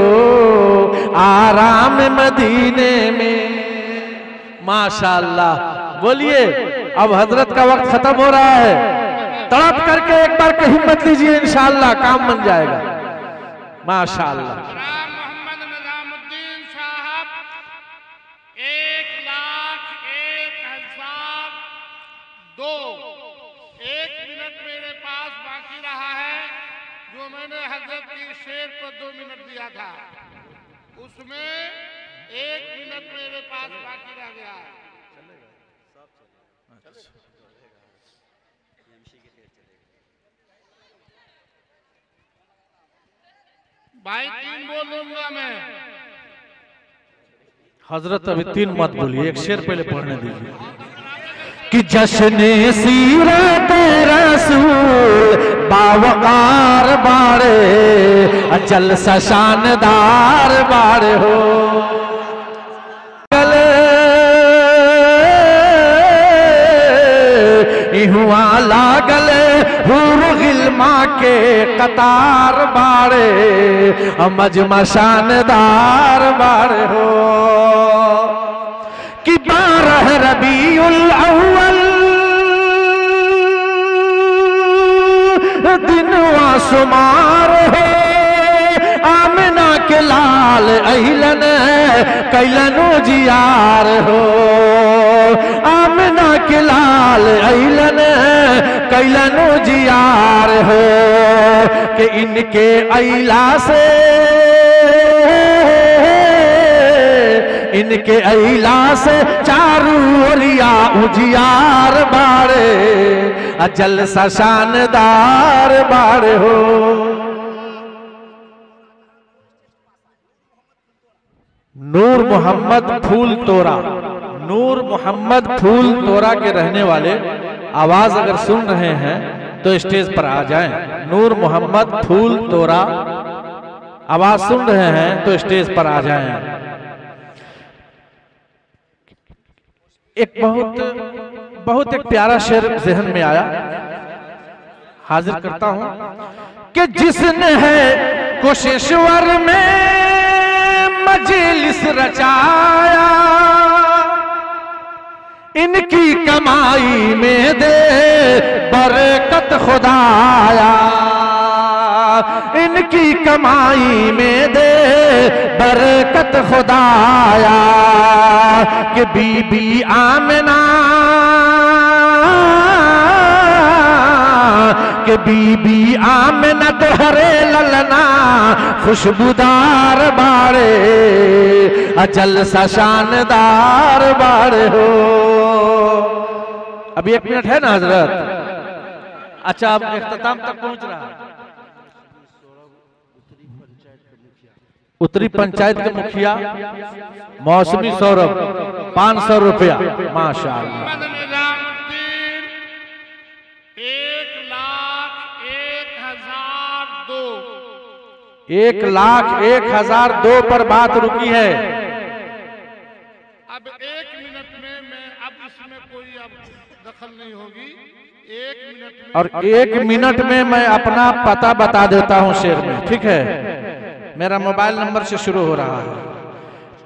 आराम मदीने में। माशाअल्लाह। बोलिए, अब हजरत का वक्त खत्म हो रहा है। तड़प करके एक बार की हिम्मत लीजिए, इंशाअल्लाह काम बन जाएगा। माशाअल्लाह। मोहम्मद निजामुद्दीन साहब 1,01,002 1 मिनट मेरे पास बाकी रहा है, जो मैंने हजरत की शेर को 2 मिनट दिया था, उसमें 1 मिनट मेरे पास बाकी रह गया है। भाई 3 बोलूंगा मैं। हजरत अभी 3 मत बोलिए, एक शेर पहले पढ़ने दीजिए। कि जश्ने सीरत रसूल बावकार बाड़े, अचल शानदार बाड़े हो। हुआ लागल हुर गिलमा के कतार बाड़े, मजमा शानदार बाड़े हो। कि 12 रबीउल अव्वल दिनवा शुमार हो, आमिना के लाल अहिलन कैलनो जियार हो, आमिना के लाल अहिलन कैलनो जियार हो। कि इनके अइला से, इनके अइला से चारू ओरिया उजियार बाड़े, अचल सा शानदार बाड़े हो। नूर मोहम्मद फूल तोरा, नूर मोहम्मद फूल तोरा के रहने वाले आवाज अगर सुन रहे हैं तो स्टेज पर आ जाएं। नूर मोहम्मद फूल तोरा आवाज सुन रहे हैं तो स्टेज पर आ जाएं। एक बहुत एक प्यारा शेर जहन में आया, हाजिर करता हूं। कि जिसने है कुशेश्वर में मजलिस रचाया, इनकी कमाई में दे बरकत खुदाया, इनकी कमाई में दे बरकत खुदाया। कि बीबी आमिना, कि बीबी आमिना तोहरे ललना खुशबूदार बाड़े, अजल सा शानदार बाड़े हो। अभी 1 मिनट है ना हजरत? अच्छा, अब इख्तिताम तक पहुंच रहा है। उत्तरी पंचायत के मुखिया मौसमी सौरभ 500 रुपया, माशाअल्लाह। 1,01,002 पर बात रुकी है। अब 1 मिनट में मैं, अब इसमें कोई अब दखल नहीं होगी। 1 मिनट में, और 1 मिनट में मैं अपना पता बता देता हूं शेर में, ठीक है? मेरा मोबाइल नंबर से शुरू हो रहा है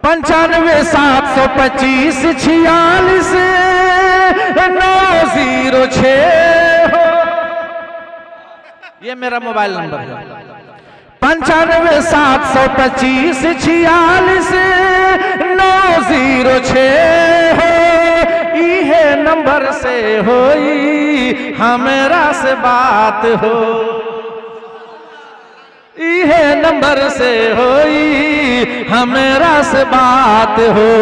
95,725,906। ये मेरा मोबाइल नंबर है 95,725,906। ये नंबर से होई हमेरा से बात हो, ये नंबर से होई हमेरा से बात हो।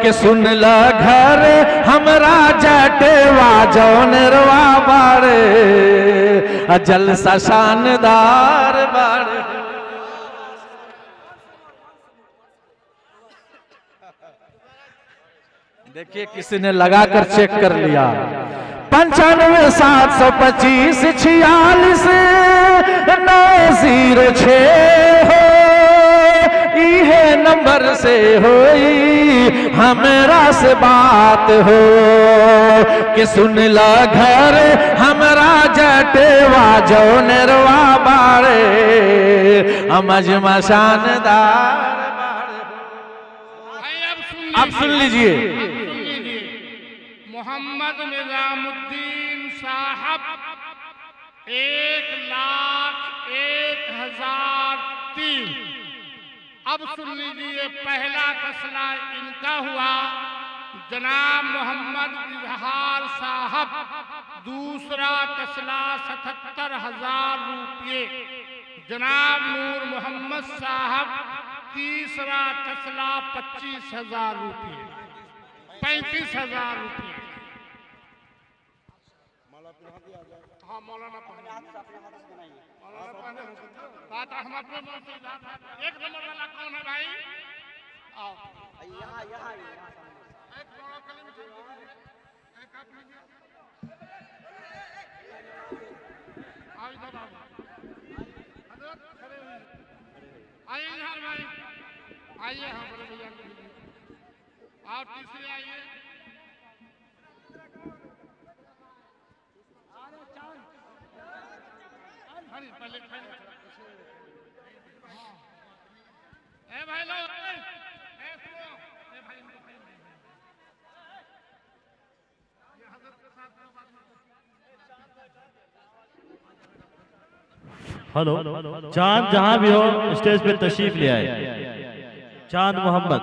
कि सुन ल घर हमरा जटवा जौनरवा बाड़े, अजल सा शानदार बाड़े। देखिए किसी ने लगाकर चेक कर लिया। 95,725,906 ये नंबर से होई हमरा से बात हो। कि सुन ला घर हमरा जटवा जौनरवा बाड़े, अमजमा शानदार बाड़े। अब सुन लीजिए। मोहम्मद निजामुद्दीन साहब 1,01,003। अब सुन लीजिए, पहला तसला इनका हुआ जनाब मोहम्मद इजहार साहब, दूसरा तसला 77,000 रुपये जनाब नूर मोहम्मद साहब, तीसरा तसला 25,000 रुपये, 35,000 रुपये। हाँ मौलाना बात हम अपने मन से। 1 नंबर वाला कौन है भाई? आओ एक थोड़ा कलम से एक आप लीजिए। आओ इधर आओ, हजरत खड़े हुए आइए यहाँ भाई, आइए। हाँ बड़े भैया आप तीसरे आइए। पहले ए भाई लो, ए सुनो, ए भाई ये हजरत के साथ बात मत। हेलो, चांद जहां भी हो स्टेज पे तशरीफ ले आए। चांद मोहम्मद।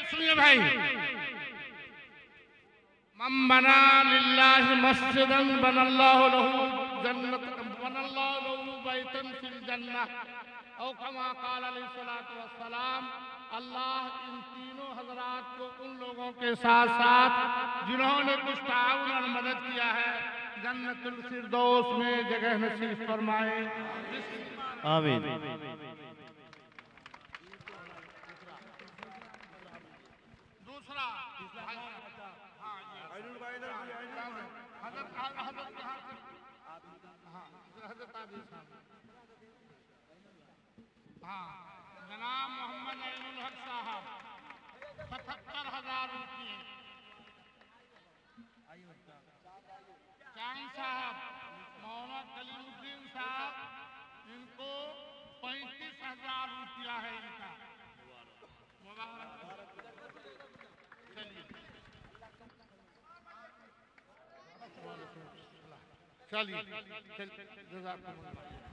सुनिए भाई, मम बना लिल्लाहि मस्जिदन बनल्लाहु लहु जन्नतन बनल्लाहु लहु बैतन फिल जन्नह औ कमा क़ाल अलैहिस्सलातु वस्सलाम। अल्लाह इन तीनों हजरात को उन लोगों के साथ साथ जिन्होंने कुछ ताउन और मदद किया है, जन्नतुल फिरदौस में जगह नसीब फरमाए। आमीन। जनाब मोहम्मद ऐनुल हक साहब 77,000 मोहम्मद कलीमुद्दीन साहब, इनको 35,000 रुपया है इनका। मुबारक। चलिए, जज़ाकल्लाह।